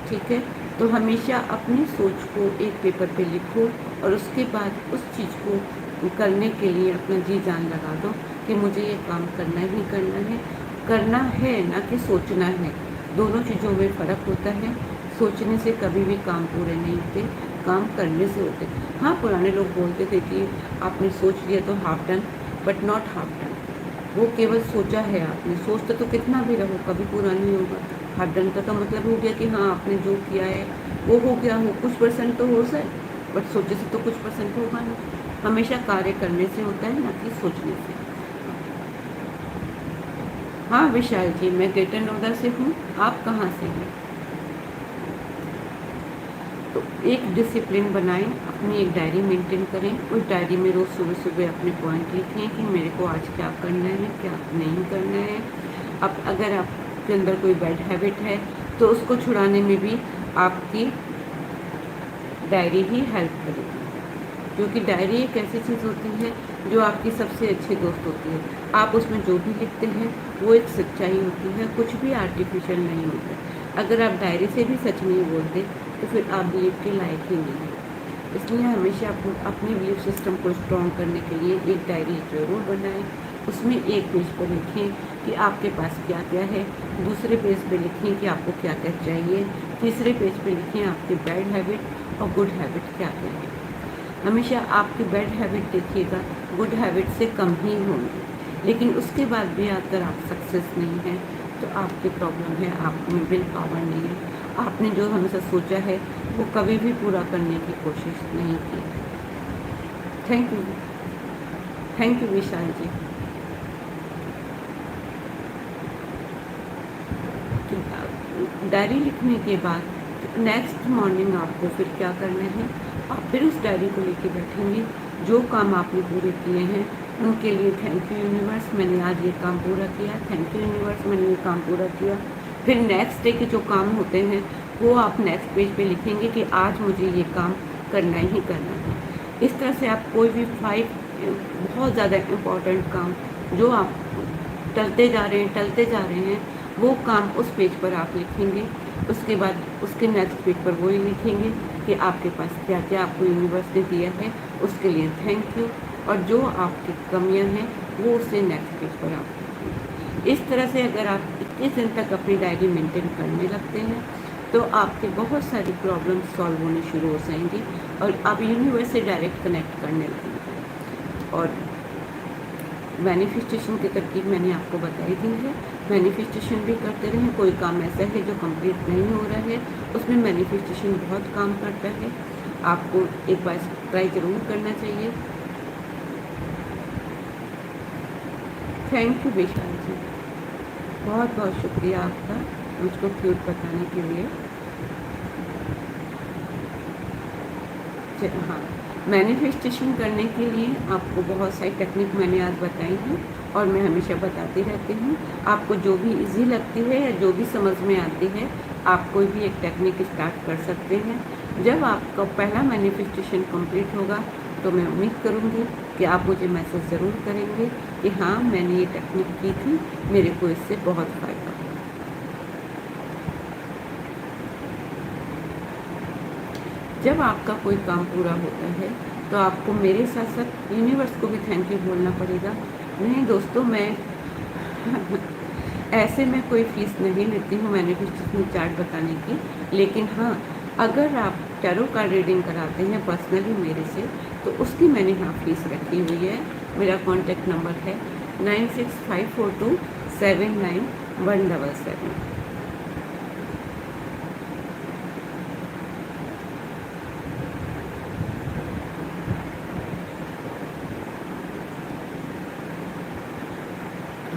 ठीक है, तो हमेशा अपनी सोच को एक पेपर पे लिखो और उसके बाद उस चीज़ को करने के लिए अपना जी जान लगा दो कि मुझे ये काम करना ही करना है, ना कि सोचना है। दोनों चीज़ों में फ़र्क होता है। सोचने से कभी भी काम पूरे नहीं होते, काम करने से होते। हाँ, पुराने लोग बोलते थे कि आपने सोच लिया तो half done, but not half done. वो केवल सोचा है आपने, सोचते तो कितना भी रहो कभी पूरा नहीं होगा। हाफ डन का तो मतलब हो गया कि हाँ, आपने जो किया है वो हो गया, हो कुछ परसेंट तो हो जाए, बट सोचे से तो कुछ परसेंट होगा नहीं। हमेशा कार्य करने से होता है, ना कि सोचने से। हाँ विशाल जी, मैं ग्रेटर नोएडा से हूँ। आप कहाँ से हैं? तो एक डिसिप्लिन बनाएं, अपनी एक डायरी मेंटेन करें। उस डायरी में रोज़ सुबह सुबह अपने पॉइंट लिखें कि मेरे को आज क्या करना है, क्या नहीं करना है। अब अगर आपके अंदर कोई बैड हैबिट है तो उसको छुड़ाने में भी आपकी डायरी ही हेल्प करेगी। क्योंकि डायरी एक ऐसी चीज़ होती है जो आपकी सबसे अच्छी दोस्त होती है। आप उसमें जो भी लिखते हैं वो एक सच्चाई होती है, कुछ भी आर्टिफिशियल नहीं होता। अगर आप डायरी से भी सच नहीं बोलते तो फिर आप बिलीव के लायक ही नहीं है। इसलिए हमेशा अपने बिलीफ सिस्टम को स्ट्रॉन्ग करने के लिए एक डायरी ज़रूर बनाएं। उसमें एक पेज पर लिखें कि आपके पास क्या क्या है, दूसरे पेज पे लिखें कि आपको क्या क्या चाहिए, तीसरे पेज पे लिखें आपके बैड हैबिट और गुड हैबिट क्या क्या है। हमेशा आपकी बैड हैबिट देखिएगा, गुड हैबिट से कम ही होंगी। लेकिन उसके बाद भी अगर आप सक्सेस नहीं हैं तो आपकी प्रॉब्लम है, आप में विल पावर नहीं है। आपने जो हमेशा सोचा है वो कभी भी पूरा करने की कोशिश नहीं की। Thank you Vishal ji. Diary लिखने के बाद नेक्स्ट मॉर्निंग आपको फिर क्या करना है, आप फिर उस डायरी को लेके बैठेंगे। जो काम आपने पूरे किए हैं उनके लिए थैंक यू यूनिवर्स, मैंने आज ये काम पूरा किया। थैंक यू यूनिवर्स, मैंने ये काम पूरा किया। फिर नेक्स्ट डे के जो काम होते हैं वो आप नेक्स्ट पेज पे लिखेंगे कि आज मुझे ये काम करना ही करना है। इस तरह से आप कोई भी 5 बहुत ज़्यादा इम्पॉर्टेंट काम जो आप टलते जा रहे हैं टलते जा रहे हैं, वो काम उस पेज पर आप लिखेंगे। उसके बाद उसके नेक्स्ट पेज पर वही लिखेंगे कि आपके पास क्या क्या आपको यूनिवर्स ने दिया है, उसके लिए थैंक यू। और जो आपकी कमियां हैं वो उसे नेक्स्ट पेज पर आप लिखेंगे। इस तरह से अगर आप 21 दिन तक अपनी डायरी मेंटेन करने लगते हैं तो आपके बहुत सारी प्रॉब्लम्स सॉल्व होनी शुरू हो जाएंगी और आप यूनिवर्स से डायरेक्ट कनेक्ट करने लगेंगे। और मैनिफेस्टेशन की तरकीब मैंने आपको बताई दी है। मैनिफेस्टेशन भी करते रहें। कोई काम ऐसा है जो कंप्लीट नहीं हो रहा है, उसमें मैनिफेस्टेशन बहुत काम करता है। आपको एक बार ट्राई ज़रूर करना चाहिए। थैंक यू विशाल जी, बहुत बहुत शुक्रिया आपका मुझको क्यूट बताने के लिए। हाँ, मैनिफेस्टेशन करने के लिए आपको बहुत सारी टेक्निक मैंने आज बताई हैं और मैं हमेशा बताती रहती हूँ। आपको जो भी इजी लगती है या जो भी समझ में आती है, आप कोई भी एक टेक्निक स्टार्ट कर सकते हैं। जब आपका पहला मैनिफेस्टेशन कंप्लीट होगा तो मैं उम्मीद करूँगी कि आप मुझे मैसेज ज़रूर करेंगे कि हाँ, मैंने ये टेक्निक की थी, मेरे को इससे बहुत फ़ायदा हुआ। जब आपका कोई काम पूरा होता है तो आपको मेरे साथ साथ यूनिवर्स को भी थैंक यू बोलना पड़ेगा। नहीं दोस्तों, मैं ऐसे में कोई फ़ीस नहीं लेती हूँ मैनिफेस्टेशन चार्ट बताने की। लेकिन हाँ, अगर आप टैरो कार्ड रीडिंग कराते हैं पर्सनली मेरे से तो उसकी मैंने हाँ फ़ीस रखी हुई है। मेरा कॉन्टैक्ट नंबर है 9654279177।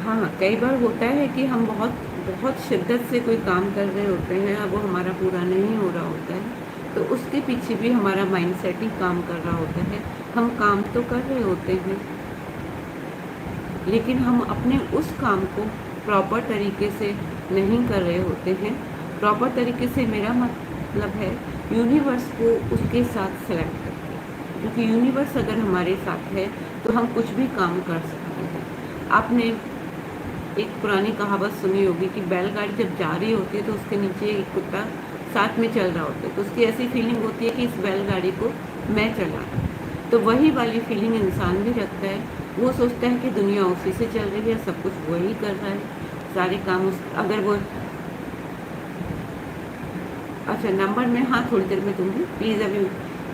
हाँ, कई बार होता है कि हम बहुत बहुत शिद्दत से कोई काम कर रहे होते हैं, अब वो हमारा पूरा नहीं हो रहा होता है, तो उसके पीछे भी हमारा माइंडसेट ही काम कर रहा होता है। हम काम तो कर रहे होते हैं, लेकिन हम अपने उस काम को प्रॉपर तरीके से नहीं कर रहे होते हैं। प्रॉपर तरीके से मेरा मतलब है यूनिवर्स को उसके साथ सेलेक्ट करके, क्योंकि यूनिवर्स अगर हमारे साथ है तो हम कुछ भी काम कर सकते हैं। आपने एक पुरानी कहावत सुनी होगी कि बैलगाड़ी जब जा रही होती है तो उसके नीचे एक कुत्ता साथ में चल रहा होता है, तो उसकी ऐसी फीलिंग होती है कि इस बैलगाड़ी को मैं चला। तो वही वाली फीलिंग इंसान भी रखता है। वो सोचता है कि दुनिया उसी से चल रही है, सब कुछ वही कर रहा है, सारे काम अगर वो अच्छा नंबर मैं हाँ थोड़ी देर में दूँगी प्लीज़। अभी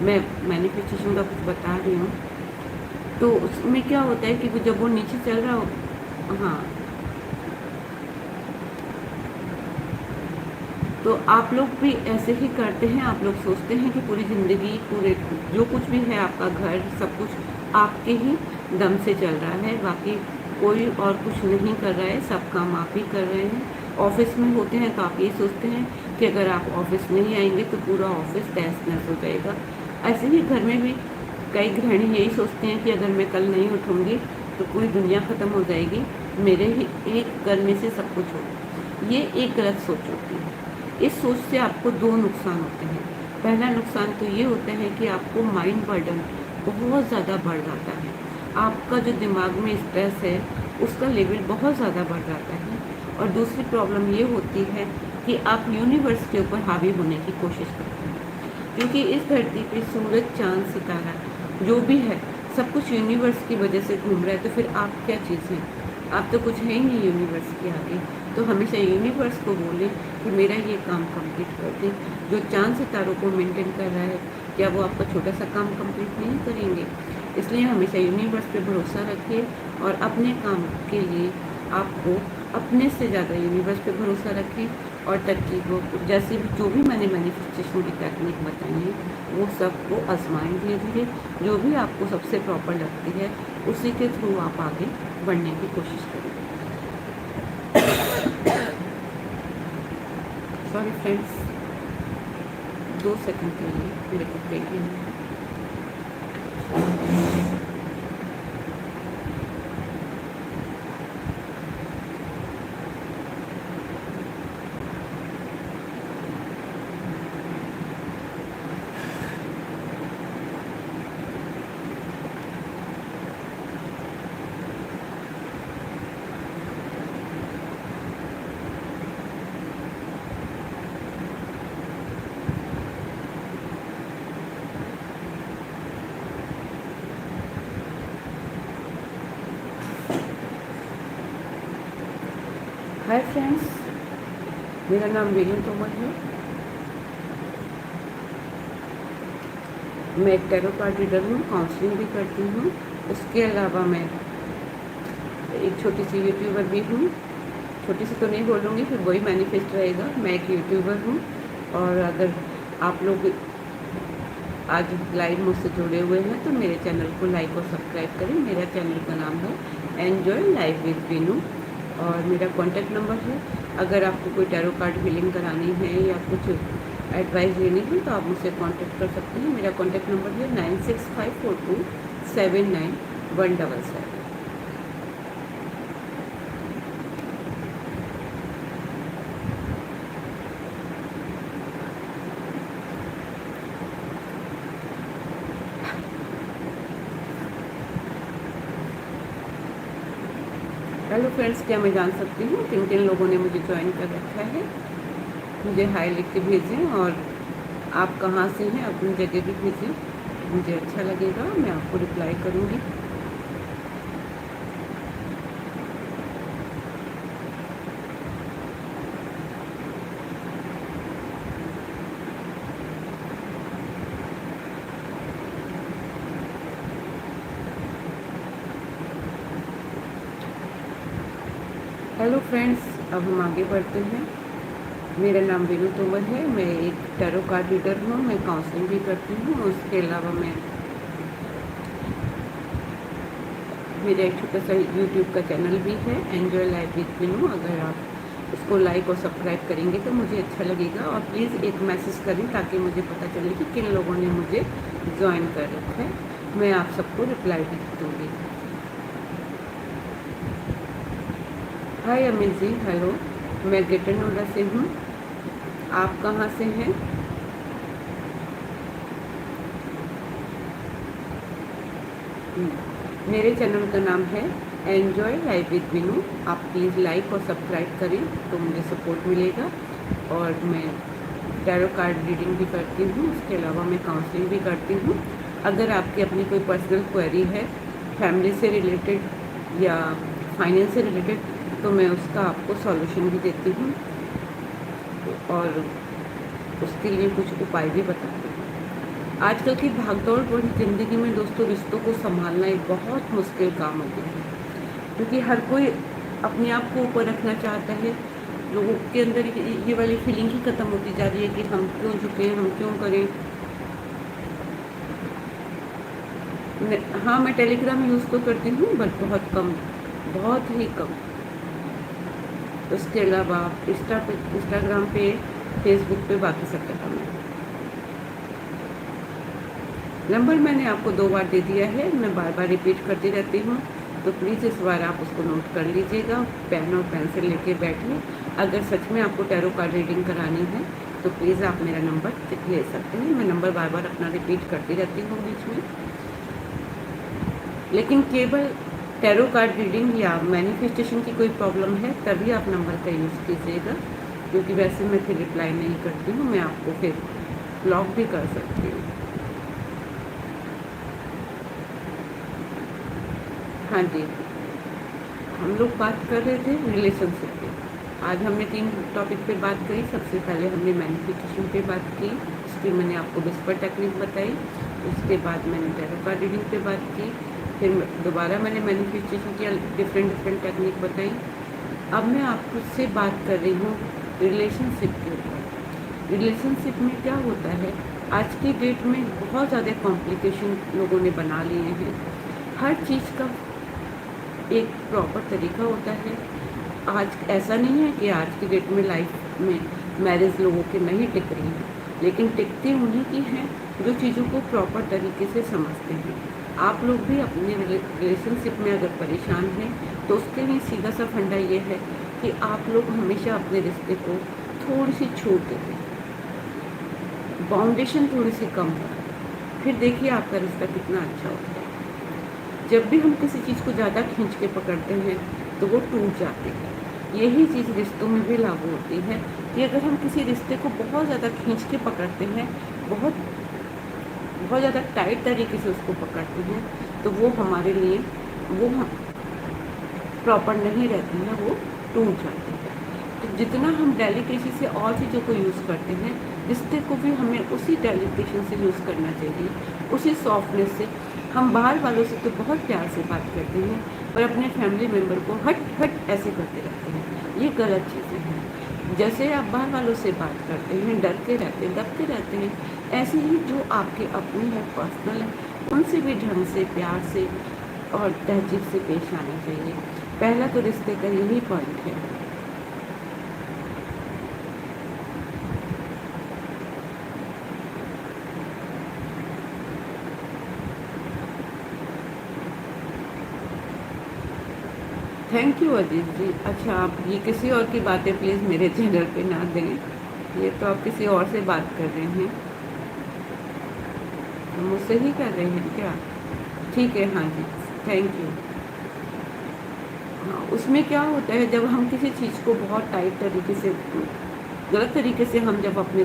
मैं मैनिफेस्टेशन का कुछ बता रही हूँ। तो उसमें क्या होता है कि वो जब वो नीचे चल रहा हो, हाँ, तो आप लोग भी ऐसे ही करते हैं। आप लोग सोचते हैं कि पूरी ज़िंदगी, पूरे जो कुछ भी है आपका घर, सब कुछ आपके ही दम से चल रहा है, बाकी कोई और कुछ नहीं कर रहा है, सब काम आप ही कर रहे हैं। ऑफिस में होते हैं तो आप ये सोचते हैं कि अगर आप ऑफिस नहीं आएंगे तो पूरा ऑफिस तहस नहस हो जाएगा। ऐसे ही घर में भी कई गृहिणी यही सोचते हैं कि अगर मैं कल नहीं उठूँगी तो पूरी दुनिया ख़त्म हो जाएगी, मेरे ही एक करने से सब कुछ हो। ये एक गलत सोच होती है। इस सोच से आपको दो नुकसान होते हैं। पहला नुकसान तो ये होता है कि आपको माइंड बर्डन बहुत ज़्यादा बढ़ जाता है। आपका जो दिमाग में स्ट्रेस है उसका लेवल बहुत ज़्यादा बढ़ जाता है। और दूसरी प्रॉब्लम ये होती है कि आप यूनिवर्स के ऊपर हावी होने की कोशिश करते हैं, क्योंकि इस धरती पे सूरज, चाँद, सितारा जो भी है सब कुछ यूनिवर्स की वजह से घूम रहा है। तो फिर आप क्या चीज़ हैं? आप तो कुछ है ही नहीं यूनिवर्स के आगे। तो हमेशा यूनिवर्स को बोलें कि मेरा ये काम कंप्लीट कर दें। जो चाँद सितारों को मेंटेन कर रहा है, क्या वो आपका छोटा सा काम कंप्लीट नहीं करेंगे? इसलिए हमेशा यूनिवर्स पे भरोसा रखिए और अपने काम के लिए आपको अपने से ज़्यादा यूनिवर्स पे भरोसा रखें। और तरकीबों जैसे भी जो भी मैंने मैनिफेस्टेशन की टेक्निक बताई है वो सबको आजमाएं धीरे धीरे। जो भी आपको सबसे प्रॉपर लगती है उसी के थ्रू आप आगे बढ़ने की कोशिश करें। सॉरी फ्रेंड्स, 2 सेकंड के लिए मेरे को ब्रेक लेना है। हाय फ्रेंड्स, मेरा नाम वीनू तोमर है। मैं एक टैरो कार्ड रीडर हूँ, काउंसलिंग भी करती हूँ। उसके अलावा मैं एक छोटी सी यूट्यूबर भी हूँ। छोटी सी तो नहीं बोलूँगी, फिर वही मैनिफेस्ट रहेगा। मैं एक यूट्यूबर हूँ। और अगर आप लोग आज लाइव मुझसे जुड़े हुए हैं तो मेरे चैनल को लाइक और सब्सक्राइब करें। मेरा चैनल का नाम है एन्जॉय लाइफ विद वीनू और मेरा कॉन्टैक्ट नंबर है। अगर आपको कोई टैरो कार्ड हीलिंग करानी है या कुछ एडवाइस लेनी है तो आप मुझसे कांटेक्ट कर सकते हैं। मेरा कॉन्टैक्ट नंबर है 9654279177। हेलो फ्रेंड्स, क्या मैं जान सकती हूँ किन किन लोगों ने मुझे ज्वाइन कर रखा है? मुझे हाय लिख के भेजें और आप कहाँ से हैं अपनी जगह भी भेजें, मुझे अच्छा लगेगा, मैं आपको रिप्लाई करूँगी। हेलो फ्रेंड्स, अब हम आगे बढ़ते हैं। मेरा नाम वीनू तोमर है। मैं एक टैरो कार्ड रीडर हूँ। मैं काउंसलिंग भी करती हूँ। उसके अलावा मेरा एक छोटा सा यूट्यूब का चैनल भी है एन्जॉय लाइफ विद वीनू। अगर आप उसको लाइक और सब्सक्राइब करेंगे तो मुझे अच्छा लगेगा। और प्लीज़ एक मैसेज करें ताकि मुझे पता चले कि किन लोगों ने मुझे ज्वाइन कर रखा है। मैं आप सबको रिप्लाई भी दूँगी। हाय अमित जी, हेलो। मैं ग्रेटर नोएडा से हूँ। आप कहाँ से हैं? मेरे चैनल का नाम है एन्जॉय लाइफ विद वीनू। आप प्लीज़ लाइक और सब्सक्राइब करें तो मुझे सपोर्ट मिलेगा। और मैं टैरो कार्ड रीडिंग भी करती हूँ। उसके अलावा मैं काउंसलिंग भी करती हूँ। अगर आपकी अपनी कोई पर्सनल क्वेरी है फैमिली से रिलेटेड या फाइनेंस से रिलेटेड तो मैं उसका आपको सॉल्यूशन भी देती हूँ और उसके लिए कुछ उपाय भी बताती हूँ। आजकल की भागदौड़ भरी ज़िंदगी में दोस्तों रिश्तों को संभालना एक बहुत मुश्किल काम हो गया है, क्योंकि हर कोई अपने आप को ऊपर रखना चाहता है। लोगों के अंदर ये वाली फीलिंग ही ख़त्म होती जा रही है कि हम क्यों झुकें, हम क्यों करें। हाँ, मैं टेलीग्राम यूज़ तो करती हूँ बट बहुत कम, बहुत ही कम। उसके अलावा आप इंस्टाग्राम पे, फेसबुक पे बाकी सब जगह में। नंबर मैंने आपको 2 बार दे दिया है, मैं बार बार रिपीट करती रहती हूँ, तो प्लीज़ इस बार आप उसको नोट कर लीजिएगा। पेन और पेंसिल लेके बैठिए। अगर सच में आपको टैरो कार्ड रीडिंग करानी है तो प्लीज़ आप मेरा नंबर ले सकते हैं। मैं नंबर बार बार अपना रिपीट करती रहती हूँ बीच में। लेकिन केवल टैरो कार्ड रीडिंग या मैनिफेस्टेशन की कोई प्रॉब्लम है तभी आप नंबर का यूज़ कीजिएगा, क्योंकि वैसे मैं फिर रिप्लाई नहीं करती हूँ। मैं आपको फिर ब्लॉक भी कर सकती हूँ। हाँ जी, हम लोग बात कर रहे थे रिलेशनशिप पे। आज हमने 3 टॉपिक पे बात करी। सबसे पहले हमने मैनिफेस्टेशन पे बात की, उसकी मैंने आपको विस्पर टेक्निक बताई। उसके बाद मैंने टैरो कार्ड रीडिंग पे बात की। फिर दोबारा मैंने मैनिफेस्टेशन की डिफरेंट टेक्निक बताई। अब मैं आपसे बात कर रही हूँ रिलेशनशिप के ऊपर। रिलेशनशिप में क्या होता है, आज की डेट में बहुत ज़्यादा कॉम्प्लिकेशन लोगों ने बना लिए हैं। हर चीज़ का एक प्रॉपर तरीका होता है। आज ऐसा नहीं है कि आज की डेट में लाइफ में मैरिज लोगों के नहीं टिक रही हैं, लेकिन टिकती उन्हीं की हैं जो चीज़ों को प्रॉपर तरीके से समझते हैं। आप लोग भी अपने रिलेशनशिप में अगर परेशान हैं तो उसके लिए सीधा सा फंडा ये है कि आप लोग हमेशा अपने रिश्ते को थोड़ी सी छूट देते हैं, बाउंडेशन थोड़ी सी कम हो, फिर देखिए आपका रिश्ता कितना अच्छा होता है। जब भी हम किसी चीज़ को ज़्यादा खींच के पकड़ते हैं तो वो टूट जाती है। यही चीज़ रिश्तों में भी लागू होती है कि अगर हम किसी रिश्ते को बहुत ज़्यादा खींच के पकड़ते हैं, बहुत बहुत ज़्यादा टाइट तरीके से उसको पकड़ते हैं, तो वो हमारे लिए वो प्रॉपर नहीं रहती है, वो टूट जाती है। तो जितना हम डेलिकेसी से और चीज़ों को यूज़ करते हैं, रिश्ते को भी हमें उसी डेलिकेशन से यूज़ करना चाहिए, उसी सॉफ्टनेस से। हम बाहर वालों से तो बहुत प्यार से बात करते हैं, पर अपने फैमिली मेम्बर को हट हट ऐसे करते रहते हैं। ये गलत चीज़ें हैं। जैसे आप बाहर वालों से बात करते हैं, डरते रहते हैं, दबते रहते हैं, ऐसे ही जो आपके अपने हैं, पर्सनल है, उनसे भी ढंग से, प्यार से और तहजीब से पेश आना चाहिए। पहला तो रिश्ते का यही पॉइंट है। थैंक यू अजीत जी। अच्छा, आप ये किसी और की बातें प्लीज़ मेरे चैनल पे ना दें, ये तो आप किसी और से बात कर रहे हैं, मुझसे ही कर रहे हैं क्या? ठीक है, हाँ जी, थैंक यू। हाँ, उसमें क्या होता है, जब हम किसी चीज़ को बहुत टाइट तरीके से, गलत तरीके से हम जब अपने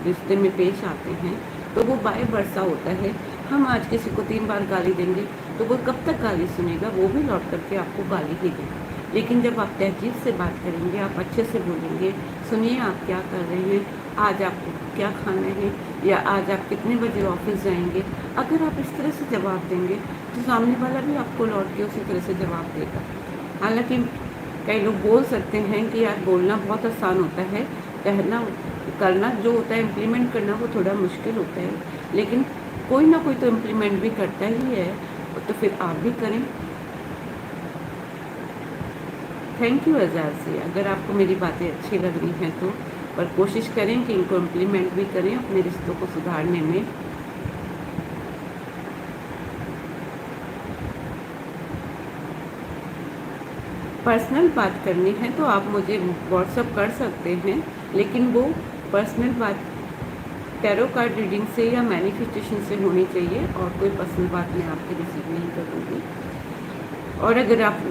रिश्ते में पेश आते हैं, तो वो बाय वर्षा होता है। हम आज किसी को 3 बार गाली देंगे, तो वो कब तक गाली सुनेगा? वो भी लौट करके आपको गाली ही देगा। लेकिन जब आप तहजीब से बात करेंगे, आप अच्छे से बोलेंगे, सुनिए आप क्या कर रहे हैं, आज आपको क्या खाना है, या आज आप कितने बजे ऑफिस जाएंगे, अगर आप इस तरह से जवाब देंगे, तो सामने वाला भी आपको लौट के उसी तरह से जवाब देगा। हालांकि कई लोग बोल सकते हैं कि यार बोलना बहुत आसान होता है, कहना करना जो होता है, इम्प्लीमेंट करना वो थोड़ा मुश्किल होता है, लेकिन कोई ना कोई तो इम्प्लीमेंट भी करता ही है, तो फिर आप भी करें। थैंक यू आज़ाद से। अगर आपको मेरी बातें अच्छी लग रही हैं तो, पर कोशिश करें कि इनको इम्प्लीमेंट भी करें अपने रिश्तों को सुधारने में। पर्सनल बात करनी है तो आप मुझे व्हाट्सअप कर सकते हैं, लेकिन वो पर्सनल बात टैरो कार्ड रीडिंग से या मैनिफेस्टेशन से होनी चाहिए, और कोई पर्सनल बात मैं आपकी रिसीव नहीं करूँगी। और अगर आप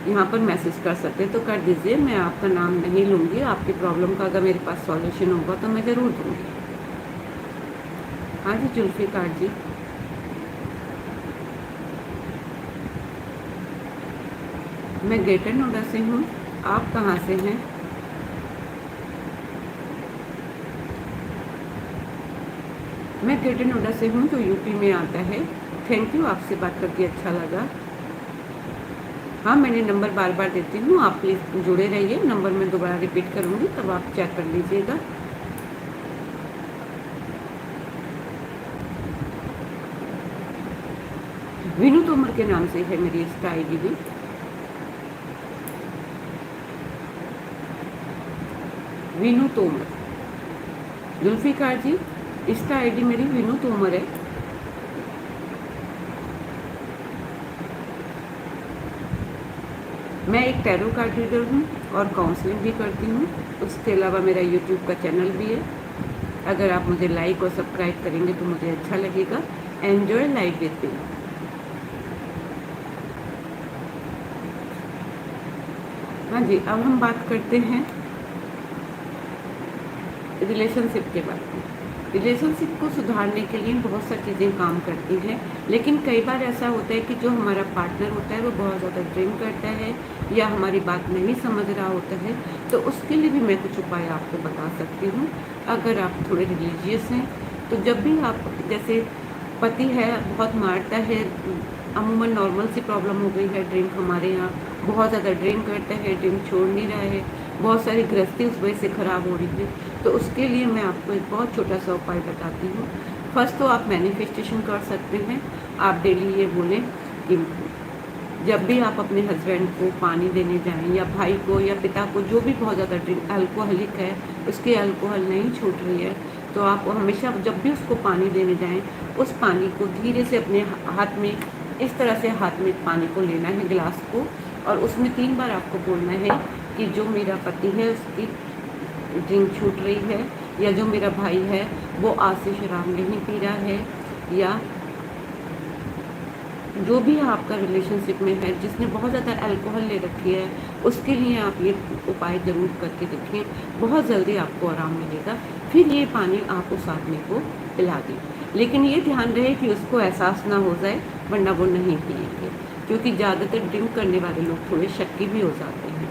यहाँ पर मैसेज कर सकते तो कर दीजिए, मैं आपका नाम नहीं लूँगी। आपकी प्रॉब्लम का अगर मेरे पास सॉल्यूशन होगा तो मैं ज़रूर दूँगी। हाँ जी जुल्फ़िकार जी। मैं ग्रेटर नोएडा से हूँ, आप कहाँ से हैं? मैं ग्रेटर नोएडा से हूँ, जो यूपी में आता है। थैंक यू, आपसे बात करके अच्छा लगा। हाँ, मैंने नंबर बार बार देती हूँ, आप प्लीज़ जुड़े रहिए। नंबर मैं दोबारा रिपीट करूँगी, तब आप चेक कर लीजिएगा। वीनू तोमर के नाम से है मेरी इंस्टा आईडी भी। वीनू तोमर। जुल्फ़िकार जी, इंस्टा आईडी मेरी वीनू तोमर है। मैं एक टैरो कार्ड रीडर हूँ और काउंसलिंग भी करती हूँ। उसके अलावा मेरा यूट्यूब का चैनल भी है। अगर आप मुझे लाइक और सब्सक्राइब करेंगे तो मुझे अच्छा लगेगा। Enjoy life with me. हाँ जी, अब हम बात करते हैं रिलेशनशिप के बारे में। रिलेशनशिप को सुधारने के लिए बहुत सारी चीज़ें काम करती हैं, लेकिन कई बार ऐसा होता है कि जो हमारा पार्टनर होता है वो बहुत ज़्यादा ड्रिंक करता है या हमारी बात नहीं समझ रहा होता है, तो उसके लिए भी मैं कुछ उपाय आपको बता सकती हूँ। अगर आप थोड़े रिलीजियस हैं तो जब भी आप, जैसे पति है बहुत मारता है, अमूमन नॉर्मल सी प्रॉब्लम हो गई है ड्रिंक, हमारे यहाँ बहुत ज़्यादा ड्रिंक करता है, ड्रिंक छोड़ नहीं रहा है, बहुत सारी गृहस्थी उस वजह से ख़राब हो रही है, तो उसके लिए मैं आपको एक बहुत छोटा सा उपाय बताती हूँ। फर्स्ट तो आप मैनिफेस्टेशन कर सकते हैं। आप डेली ये बोलें कि जब भी आप अपने हस्बैंड को पानी देने जाएं, या भाई को या पिता को, जो भी बहुत ज़्यादा ड्रिंक अल्कोहलिक है, उसकी अल्कोहल नहीं छूट रही है, तो आप हमेशा जब भी उसको पानी देने जाएं, उस पानी को धीरे से अपने हाथ में, इस तरह से हाथ में पानी को लेना है, गिलास को, और उसमें 3 बार आपको बोलना है कि जो मेरा पति है उसकी ड्रिंक छूट रही है, या जो मेरा भाई है वो आज से शराब नहीं पी रहा है, या जो भी आपका रिलेशनशिप में है जिसने बहुत ज़्यादा अल्कोहल ले रखी है, उसके लिए आप ये उपाय ज़रूर करके देखें, बहुत जल्दी आपको आराम मिलेगा। फिर ये पानी आप उस आदमी को पिला दें, लेकिन ये ध्यान रहे कि उसको एहसास ना हो जाए, वरना वो नहीं पिएंगे, क्योंकि ज़्यादातर ड्रिंक करने वाले लोग थोड़े शक्की भी हो जाते हैं।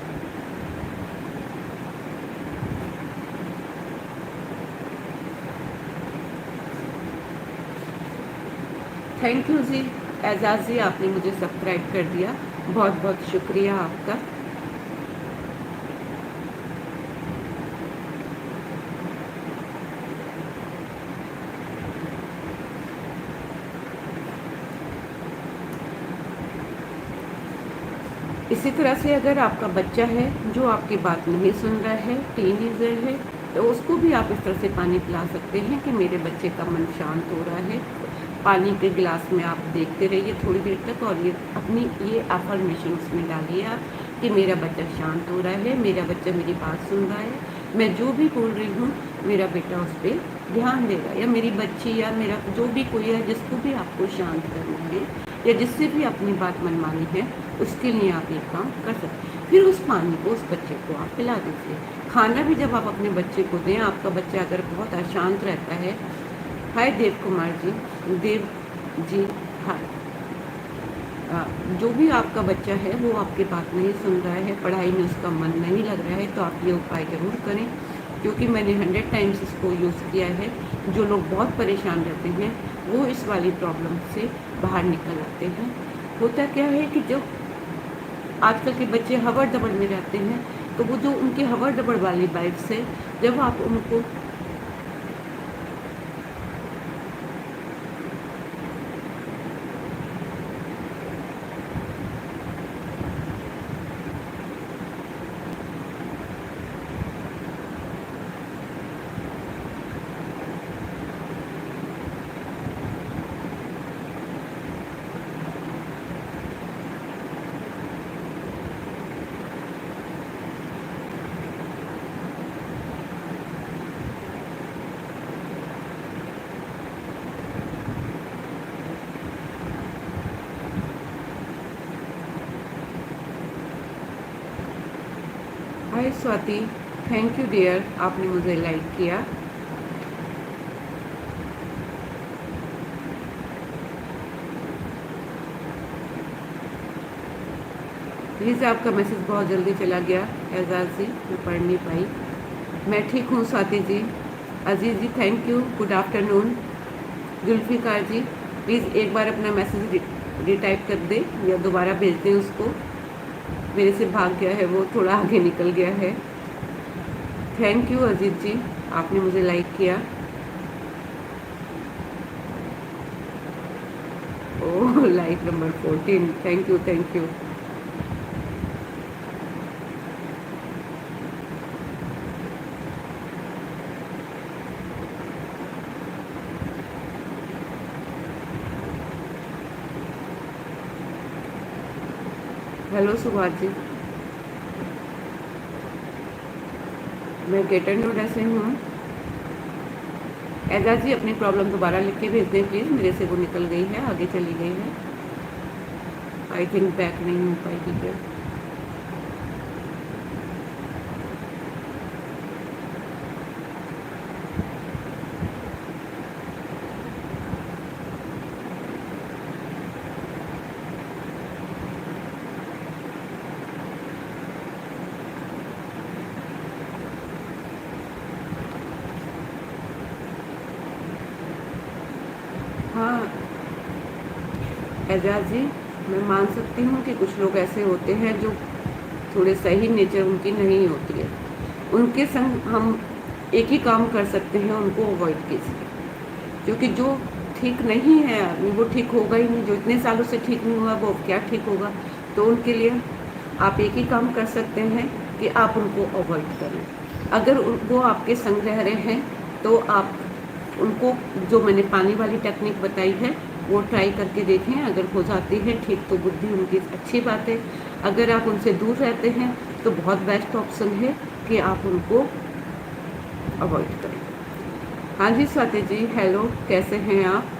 थैंक यू जी। एजाज जी, आपने मुझे सब्सक्राइब कर दिया, बहुत बहुत शुक्रिया आपका। इसी तरह से अगर आपका बच्चा है जो आपकी बात नहीं सुन रहा है, टीनेजर है, तो उसको भी आप इस तरह से पानी पिला सकते हैं कि मेरे बच्चे का मन शांत हो रहा है। पानी के गिलास में आप देखते रहिए थोड़ी देर तक, और ये अपनी ये अफर्मेशन उसमें डालिए आप कि मेरा बच्चा शांत हो रहा है, मेरा बच्चा मेरी बात सुन रहा है, मैं जो भी बोल रही हूँ मेरा बेटा उस पर ध्यान देगा, या मेरी बच्ची या मेरा जो भी कोई है जिसको भी आपको शांत करना है या जिससे भी अपनी बात मनवानी है, उसके लिए आप ये काम कर सकते हैं। फिर उस पानी को उस बच्चे को आप पिला दीजिए। खाना भी जब आप अपने बच्चे को दें, आपका बच्चा अगर बहुत अशांत रहता है, हाय देव कुमार जी, देव जी, हाय, जो भी आपका बच्चा है वो आपकी बात नहीं सुन रहा है, पढ़ाई में उसका मन नहीं लग रहा है, तो आप ये उपाय ज़रूर करें, क्योंकि मैंने 100 टाइम्स इसको यूज़ किया है। जो लोग बहुत परेशान रहते हैं वो इस वाली प्रॉब्लम से बाहर निकल आते हैं। होता क्या है कि जो आजकल के बच्चे हवड़ दबड़ में रहते हैं, तो वो जो उनकी हवड़ दबड़ वाली बाइक्स है, जब आप उनको हाय स्वाति, थैंक यू डियर, आपने मुझे लाइक किया। प्लीज़, आपका मैसेज बहुत जल्दी चला गया एजाज जी, मैं पढ़ नहीं पाई। मैं ठीक हूँ Swati ji. Aziz ji thank you, good afternoon. Zulfikar ji please एक बार अपना मैसेज रिटाइप कर दें या दोबारा भेज दें उसको, मेरे से भाग गया है, वो थोड़ा आगे निकल गया है। थैंक यू अजीत जी, आपने मुझे लाइक किया। Oh, like number 14, thank you thank you. Hello Subhash ji, मैं गेटर नोएडा से हूँ। एजाज जी अपनी प्रॉब्लम दोबारा लिख के भेज दें प्लीज़, मेरे से वो निकल गई है, आगे चली गई है, आई थिंक बैक नहीं हो पाएगी क्या। हाँ एजाज जी, मैं मान सकती हूँ कि कुछ लोग ऐसे होते हैं जो थोड़े सही नेचर उनकी नहीं होती है, उनके संग हम एक ही काम कर सकते हैं, उनको अवॉइड कीजिए, क्योंकि जो ठीक नहीं है आदमी वो ठीक होगा ही नहीं, जो इतने सालों से ठीक नहीं हुआ वो क्या ठीक होगा। तो उनके लिए आप एक ही काम कर सकते हैं कि आप उनको अवॉइड करें। अगर वो आपके संग रह रहे हैं तो आप उनको, जो मैंने पानी वाली टेक्निक बताई है वो ट्राई करके देखें, अगर हो जाती है ठीक तो बुद्धि उनकी अच्छी बात है। अगर आप उनसे दूर रहते हैं तो बहुत बेस्ट ऑप्शन है कि आप उनको अवॉइड करें। हाँ जी स्वाति जी, हेलो, कैसे हैं आप?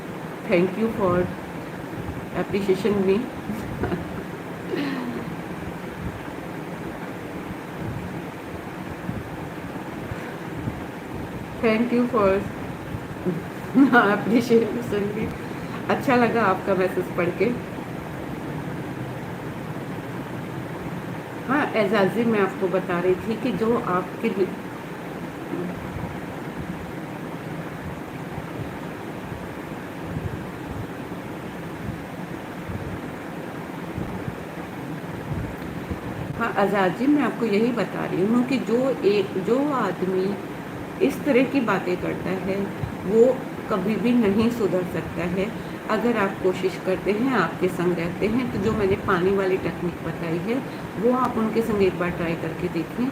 Thank you for appreciation me. Thank you for appreciation भी। अच्छा लगा आपका मैसेज पढ़ के। हाँ एजाज जी, मैं आपको बता रही थी कि जो आपके आज़ाद जी, मैं आपको यही बता रही हूँ कि जो आदमी इस तरह की बातें करता है वो कभी भी नहीं सुधर सकता है। अगर आप कोशिश करते हैं, आपके संग रहते हैं, तो जो मैंने पानी वाली टेक्निक बताई है वो आप उनके संग एक बार ट्राई करके देखें।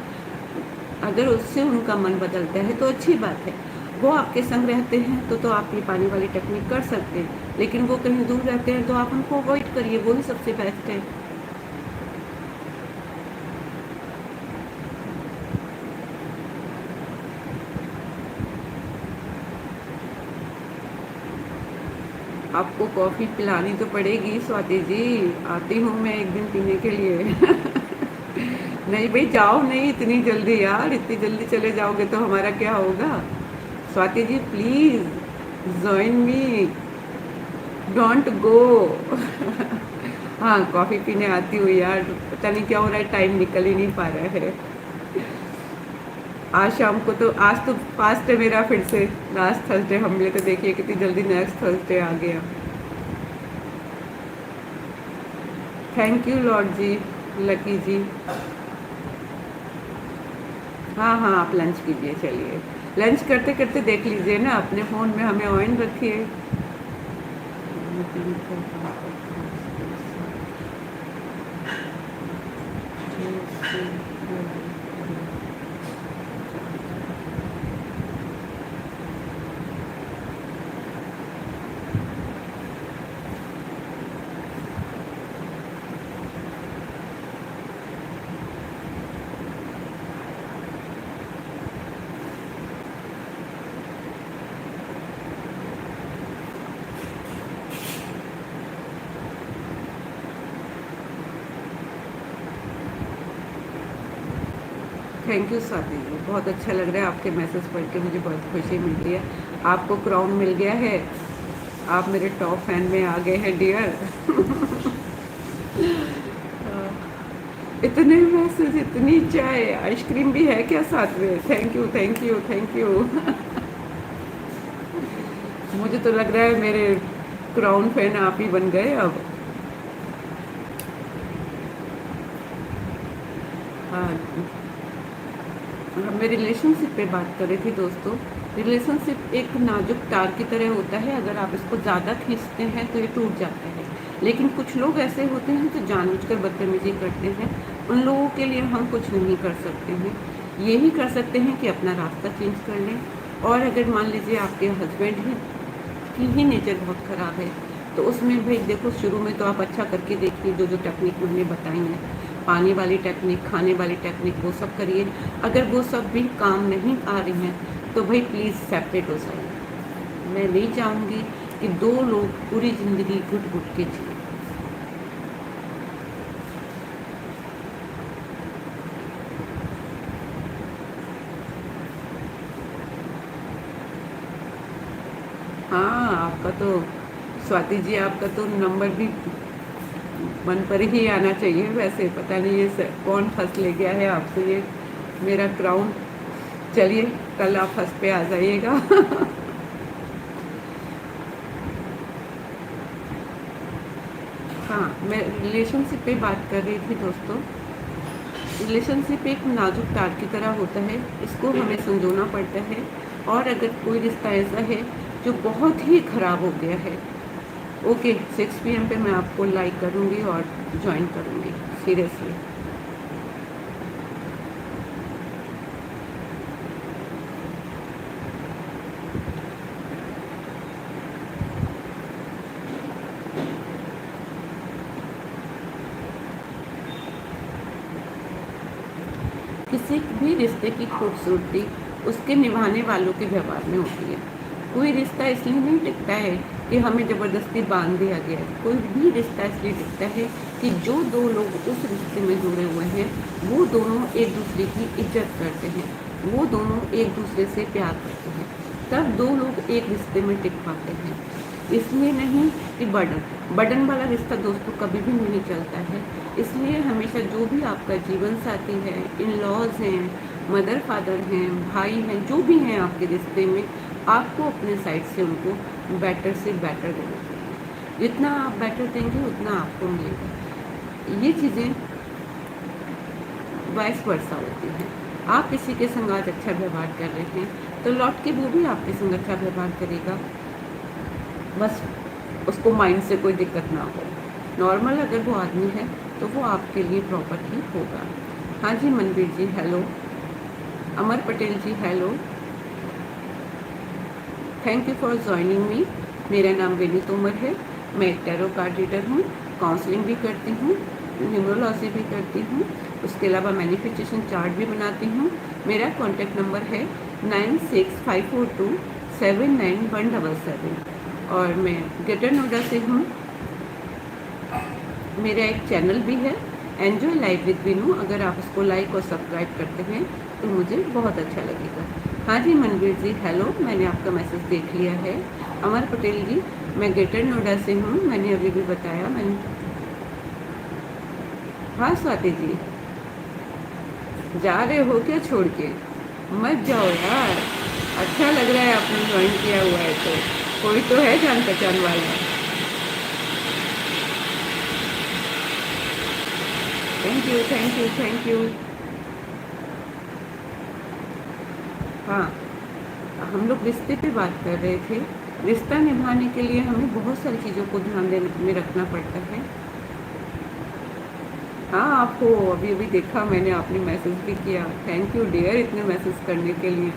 अगर उससे उनका मन बदलता है तो अच्छी बात है। वो आपके संग रहते हैं तो आप ये पानी वाली टेक्निक कर सकते हैं, लेकिन वो कहीं दूर रहते हैं तो आप उनको अवॉइड करिए, वो ही सबसे बेस्ट है। आपको कॉफ़ी पिलानी तो पड़ेगी स्वाति जी, आती हूँ मैं एक दिन पीने के लिए। नहीं भाई, जाओ नहीं इतनी जल्दी यार, इतनी जल्दी चले जाओगे तो हमारा क्या होगा। Swati ji please join me, don't go. हाँ, कॉफ़ी पीने आती हूँ यार, पता नहीं क्या हो रहा है, टाइम निकल ही नहीं पा रहा है। आज शाम को तो, आज तो फास्ट है मेरा फिर से, लास्ट थर्सडे हम मिले तो देखिए कितनी जल्दी नेक्स्ट थर्सडे आ गया। Thank you Lord ji, Lucky ji. हाँ हाँ, आप लंच कीजिए, चलिए लंच करते करते देख लीजिए ना अपने फ़ोन में, हमें ऑन रखिए। थैंक यू स्वाति जी, बहुत अच्छा लग रहा है आपके मैसेज पढ़ के, मुझे बहुत खुशी मिलती है। आपको क्राउन मिल गया है, आप मेरे टॉप फैन में आ गए हैं डियर। इतने मैसेज, इतनी चाय, आइसक्रीम भी है क्या साथ में? Thank you thank you thank you. मुझे तो लग रहा है मेरे क्राउन फैन आप ही बन गए अब। हाँ, मैं रिलेशनशिप पे बात कर रही थी दोस्तों। रिलेशनशिप एक नाजुक तार की तरह होता है, अगर आप इसको ज़्यादा खींचते हैं तो ये टूट जाता है। लेकिन कुछ लोग ऐसे होते हैं जो जानबूझकर बदतमीजी करते हैं, उन लोगों के लिए हम कुछ नहीं कर सकते हैं। यही कर सकते हैं कि अपना रास्ता चेंज कर लें। और अगर मान लीजिए आपके हस्बैंड की ही नेचर बहुत ख़राब है, तो उसमें भाई देखो, शुरू में तो आप अच्छा करके देखिए, जो जो टेक्निक मैंने बताई हैं, पानी वाली टेक्निक, खाने वाली टेक्निक, वो सब करिए। अगर वो सब भी काम नहीं आ रही हैं तो भाई प्लीज़ सेपरेट हो जाइए। मैं नहीं चाहूँगी कि दो लोग पूरी ज़िंदगी घुट घुट के जिए। हाँ, आपका तो स्वाति जी, आपका तो नंबर भी मन पर ही आना चाहिए। वैसे पता नहीं ये कौन फर्स्ट ले गया है आपसे ये मेरा क्राउन। चलिए, कल आप फर्स्ट पे आ जाइएगा। हाँ, मैं रिलेशनशिप पे बात कर रही थी दोस्तों। रिलेशनशिप एक नाजुक तार की तरह होता है, इसको हमें संजोना पड़ता है। और अगर कोई रिश्ता ऐसा है जो बहुत ही ख़राब हो गया है, ओके 6 PM पे मैं आपको लाइक करूँगी और ज्वाइन करूँगी, सीरियसली। किसी भी रिश्ते की खूबसूरती उसके निभाने वालों के व्यवहार में होती है। कोई रिश्ता इसलिए नहीं टिकता है कि हमें ज़बरदस्ती बांध दिया गया है। कोई भी रिश्ता इसलिए टिकता है कि जो दो लोग उस रिश्ते में जुड़े हुए हैं, वो दोनों एक दूसरे की इज्जत करते हैं, वो दोनों एक दूसरे से प्यार करते हैं, तब दो लोग एक रिश्ते में टिक पाते हैं। इसलिए नहीं कि बर्डन वाला रिश्ता दोस्तों कभी भी नहीं चलता है। इसलिए हमेशा जो भी आपका जीवन साथी है, इन लॉज हैं, मदर फादर हैं, भाई हैं, जो भी हैं आपके रिश्ते में, आपको अपने साइड से उनको बेटर से बेटर देना चाहिए। जितना आप बेटर देंगे उतना आपको मिलेगा। ये चीज़ें वाइस वर्सा होती है। आप किसी के संग आज अच्छा व्यवहार कर रहे हैं तो लौट के वो भी आपके संग अच्छा व्यवहार करेगा, बस उसको माइंड से कोई दिक्कत ना हो। नॉर्मल अगर वो आदमी है तो वो आपके लिए प्रॉपर ही होगा। हाँ जी Manveer ji hello, Amar Patel ji hello, thank you for joining me. मेरा नाम वेनी तोमर है, मैं एक टैरो कार्ड रीडर हूँ, काउंसलिंग भी करती हूँ, न्यूमरोलॉजी भी करती हूँ, उसके अलावा मैनिफेस्टेशन चार्ट भी बनाती हूँ। मेरा कॉन्टैक्ट नंबर है 9654279177 और मैं ग्रेटर नोएडा से हूँ। मेरा एक चैनल भी है एंजॉय लाइफ विद विनू, अगर आप उसको लाइक और सब्सक्राइब करते हैं तो मुझे बहुत अच्छा लगेगा। हाँ जी मनवीर जी हेलो, मैंने आपका मैसेज देख लिया है। अमर पटेल जी मैं ग्रेटर नोएडा से हूँ, मैंने अभी भी बताया मैंने। हाँ स्वाति जी जा रहे हो क्या छोड़ के? मत जाओ यार, अच्छा लग रहा है आपने ज्वाइन किया हुआ है तो कोई तो है जान पहचान वाला। Thank you thank you thank you. हाँ हम लोग रिश्ते पे बात कर रहे थे। रिश्ता निभाने के लिए हमें बहुत सारी चीज़ों को ध्यान देने में रखना पड़ता है। हाँ आपको अभी अभी देखा मैंने, आपने मैसेज भी किया, थैंक यू डियर इतने मैसेज करने के लिए।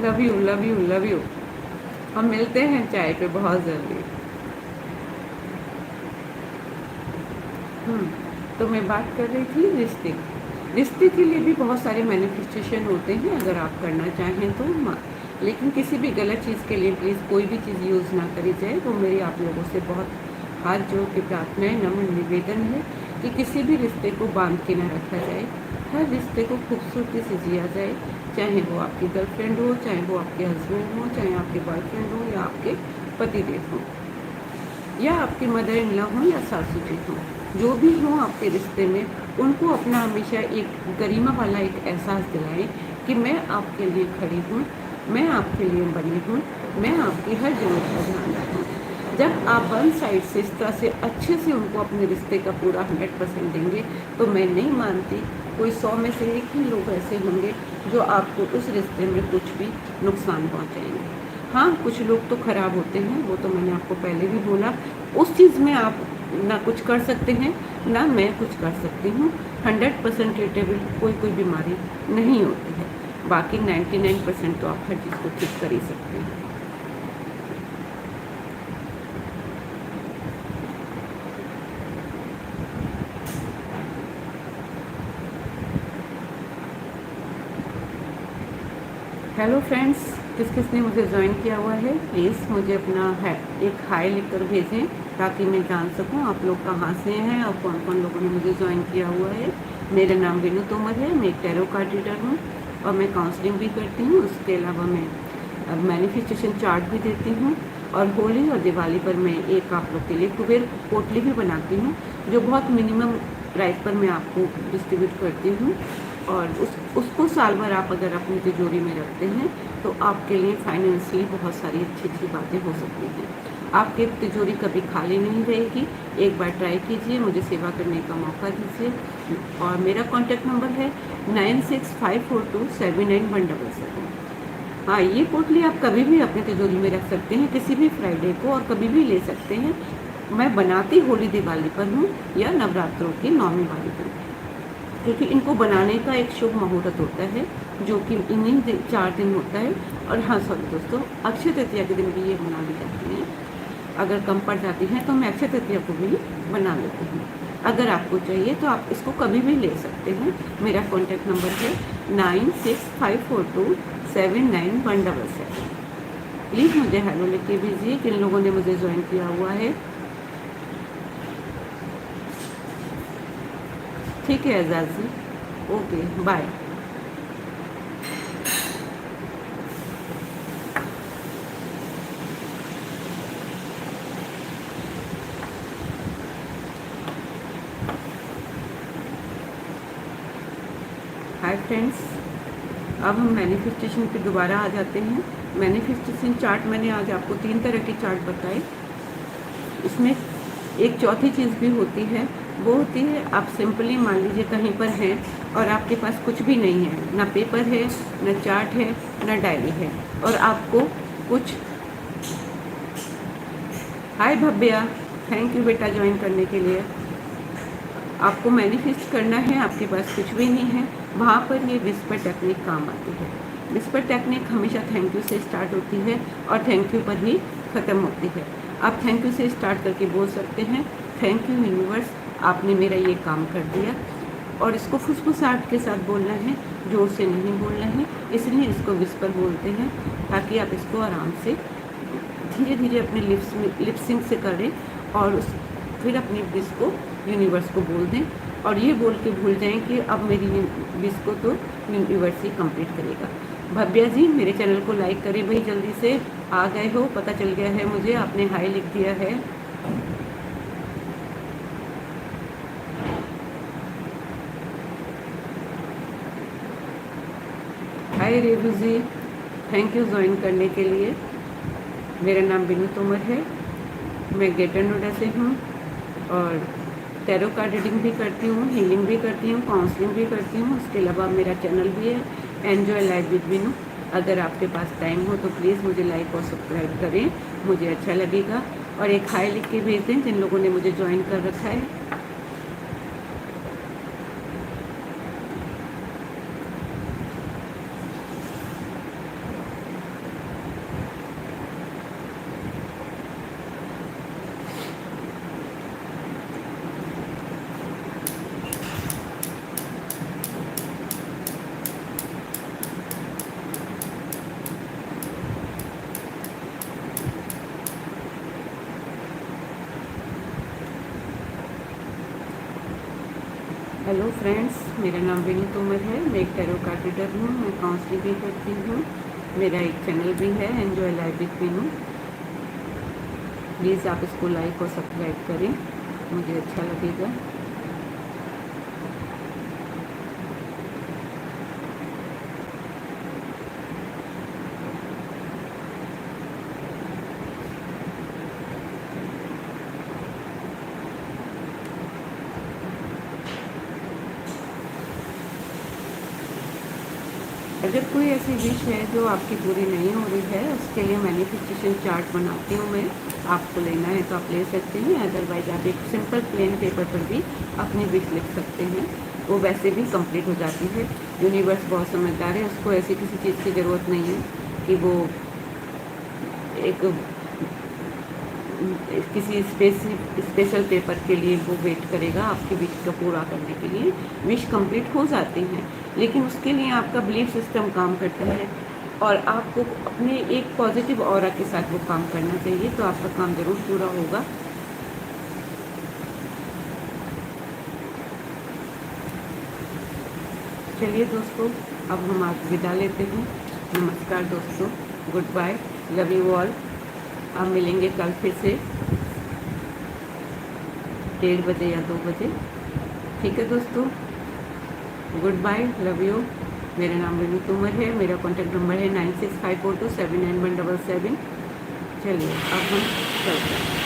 Love you love you love you. हम मिलते हैं चाय पे बहुत जल्दी। तो मैं बात कर रही थी रिश्ते। रिश्ते के लिए भी बहुत सारे मैनिफेस्टेशन होते हैं अगर आप करना चाहें तो, लेकिन किसी भी गलत चीज़ के लिए प्लीज़ कोई भी चीज़ यूज़ ना करी जाए। तो मेरी आप लोगों से बहुत हाथ जोड़ के प्रार्थना है, नम्र निवेदन है कि किसी भी रिश्ते को बांध के ना रखा जाए। हर रिश्ते को खूबसूरती से जिया जाए, चाहे वो आपकी गर्लफ्रेंड हो, चाहे वो आपके हस्बैंड हो, चाहे आपके बॉयफ्रेंड हो या आपके पतिदेव हों या आपके मदर इन लॉ हों या सासू जी हों, जो भी हों आपके रिश्ते में, उनको अपना हमेशा एक गरिमा वाला एक एहसास दिलाएं कि मैं आपके लिए खड़ी हूँ, मैं आपके लिए बनी हूँ, मैं आपकी हर ज़रूरत का ध्यान रखूँ। जब आप वन साइड से इस तरह से अच्छे से उनको अपने रिश्ते का पूरा 100% देंगे तो मैं नहीं मानती कोई 100 में से एक ही लोग ऐसे होंगे जो आपको उस रिश्ते में कुछ भी नुकसान पहुँचाएंगे। हाँ कुछ लोग तो ख़राब होते हैं, वो तो मैंने आपको पहले भी बोला। उस चीज़ में आप ना कुछ कर सकते हैं ना मैं कुछ कर सकती हूँ। 100% ट्रीटेबल कोई बीमारी नहीं होती है, बाकी 99% तो आप हर चीज़ को ठीक कर ही सकते हैं। हेलो फ्रेंड्स, किसने मुझे ज्वाइन किया हुआ है प्लीज़ मुझे अपना है एक हाई लिखकर भेजें ताकि मैं जान सकूं आप लोग कहां से हैं और कौन कौन लोगों ने मुझे ज्वाइन किया हुआ है। मेरा नाम वेनू तोमर है, मैं एक टैरो कार्ड रीडर हूं और मैं काउंसलिंग भी करती हूं। उसके अलावा मैं मैनिफेस्टेशन चार्ट भी देती हूं और होली और दिवाली पर मैं एक आप लोग के लिए कुबेर पोटली भी बनाती हूँ जो बहुत मिनिमम प्राइस पर मैं आपको डिस्ट्रीब्यूट करती हूँ और उसको साल भर आप अगर अपनी तिजोरी में रखते हैं तो आपके लिए फाइनेंशियली बहुत सारी अच्छी अच्छी बातें हो सकती हैं। आपकी तिजोरी कभी खाली नहीं रहेगी। एक बार ट्राई कीजिए, मुझे सेवा करने का मौका दीजिए और मेरा कॉन्टैक्ट नंबर है 9654279177। हाँ ये पोटली आप कभी भी अपनी तिजोरी में रख सकते हैं, किसी भी फ्राइडे को और कभी भी ले सकते हैं। मैं बनाती होली दिवाली पर हूँ या नवरात्रों की नौमी वाली पर, क्योंकि इनको बनाने का एक शुभ मुहूर्त होता है जो कि इन्हीं 4 दिन होता है। और हाँ सॉरी दोस्तों, अक्षय तृतीया के दिन भी ये बना ली जाती हैं। अगर कम पड़ जाती हैं तो मैं अक्षय तृतीया को भी बना लेती हूँ। अगर आपको चाहिए तो आप इसको कभी भी ले सकते हैं। मेरा कॉन्टैक्ट नंबर है 9654279177। प्लीज़ मुझे हेलो लिख के भेजिए किन लोगों ने मुझे ज्वाइन किया हुआ है। ठीक है एजाज जी, ओके बाय। हाय फ्रेंड्स, अब हम मैनिफेस्टेशन पे दोबारा आ जाते हैं। मैनिफेस्टेशन चार्ट मैंने आज आपको 3 तरह के चार्ट बताए। इसमें एक चौथी चीज़ भी होती है वो होती है, आप सिंपली मान लीजिए कहीं पर हैं और आपके पास कुछ भी नहीं है, ना पेपर है, ना चार्ट है, ना डायरी है, और आपको कुछ हाय भव्या, थैंक यू बेटा ज्वाइन करने के लिए। आपको मैनिफेस्ट करना है, आपके पास कुछ भी नहीं है, वहाँ पर ये विस्पर टेक्निक काम आती है। विस्पर टेक्निक हमेशा थैंक यू से स्टार्ट होती है और थैंक यू पर ही ख़त्म होती है। आप थैंक यू से स्टार्ट करके बोल सकते हैं, थैंक यू यूनिवर्स, आपने मेरा ये काम कर दिया। और इसको फुसफुसाहट के साथ बोलना है, ज़ोर से नहीं बोलना है, इसलिए इसको विस्पर बोलते हैं, ताकि आप इसको आराम से धीरे धीरे अपने लिप्सिंग से करें और फिर अपनी विश को यूनिवर्स को बोल दें, और ये बोल के भूल जाएं कि अब मेरी विश को तो यूनिवर्स ही कंप्लीट करेगा। भव्या जी मेरे चैनल को लाइक करें भाई, जल्दी से आ गए हो, पता चल गया है मुझे, आपने हाय लिख दिया है। हाय रेवू जी, थैंक यू ज्वाइन करने के लिए। मेरा नाम बिनू तोमर है, मैं ग्रेटर नोएडा से हूँ और टैरो कार्ड रीडिंग भी करती हूँ, हीलिंग भी करती हूँ, काउंसलिंग भी करती हूँ। उसके अलावा मेरा चैनल भी है एन्जॉय लाइफ विद बिनू। अगर आपके पास टाइम हो तो प्लीज़ मुझे लाइक और सब्सक्राइब करें, मुझे अच्छा लगेगा। और एक हाय लिख के भेज दें जिन लोगों ने मुझे ज्वाइन कर रखा है। हेलो फ्रेंड्स, मेरा नाम विनू तोमर है, मैं एक टैरो कार्ड रीडर हूँ, मैं काउंसलिंग भी करती हूँ। मेरा एक चैनल भी है enjoy life with Binu. Please आप इसको लाइक और सब्सक्राइब करें, मुझे अच्छा लगेगा। अगर कोई ऐसी विश है जो आपकी पूरी नहीं हो रही है, उसके लिए मैनिफेस्टेशन चार्ट बनाती हूँ मैं, आपको लेना है तो आप ले सकते हैं। अदरवाइज आप एक सिंपल प्लेन पेपर पर भी अपनी विश लिख सकते हैं, वो वैसे भी कंप्लीट हो जाती है। यूनिवर्स बहुत समझदार है, उसको ऐसी किसी चीज़ की ज़रूरत नहीं है कि वो एक किसी स्पेशल पेपर के लिए वो वेट करेगा आपकी विश को पूरा करने के लिए। विश कंप्लीट हो जाती हैं, लेकिन उसके लिए आपका बिलीफ सिस्टम काम करता है और आपको अपने एक पॉजिटिव ऑरा के साथ वो काम करना चाहिए, तो आपका काम ज़रूर पूरा होगा। चलिए दोस्तों, अब हम आज विदा लेते हैं। नमस्कार दोस्तों, goodbye, love you all. आप मिलेंगे कल फिर से 1:30 बजे या 2 बजे, ठीक है दोस्तों। Goodbye, love you. मेरा नाम विनू तोमर है, मेरा कॉन्टैक्ट नंबर है 9654279177। चलिए अब हम चलते हैं।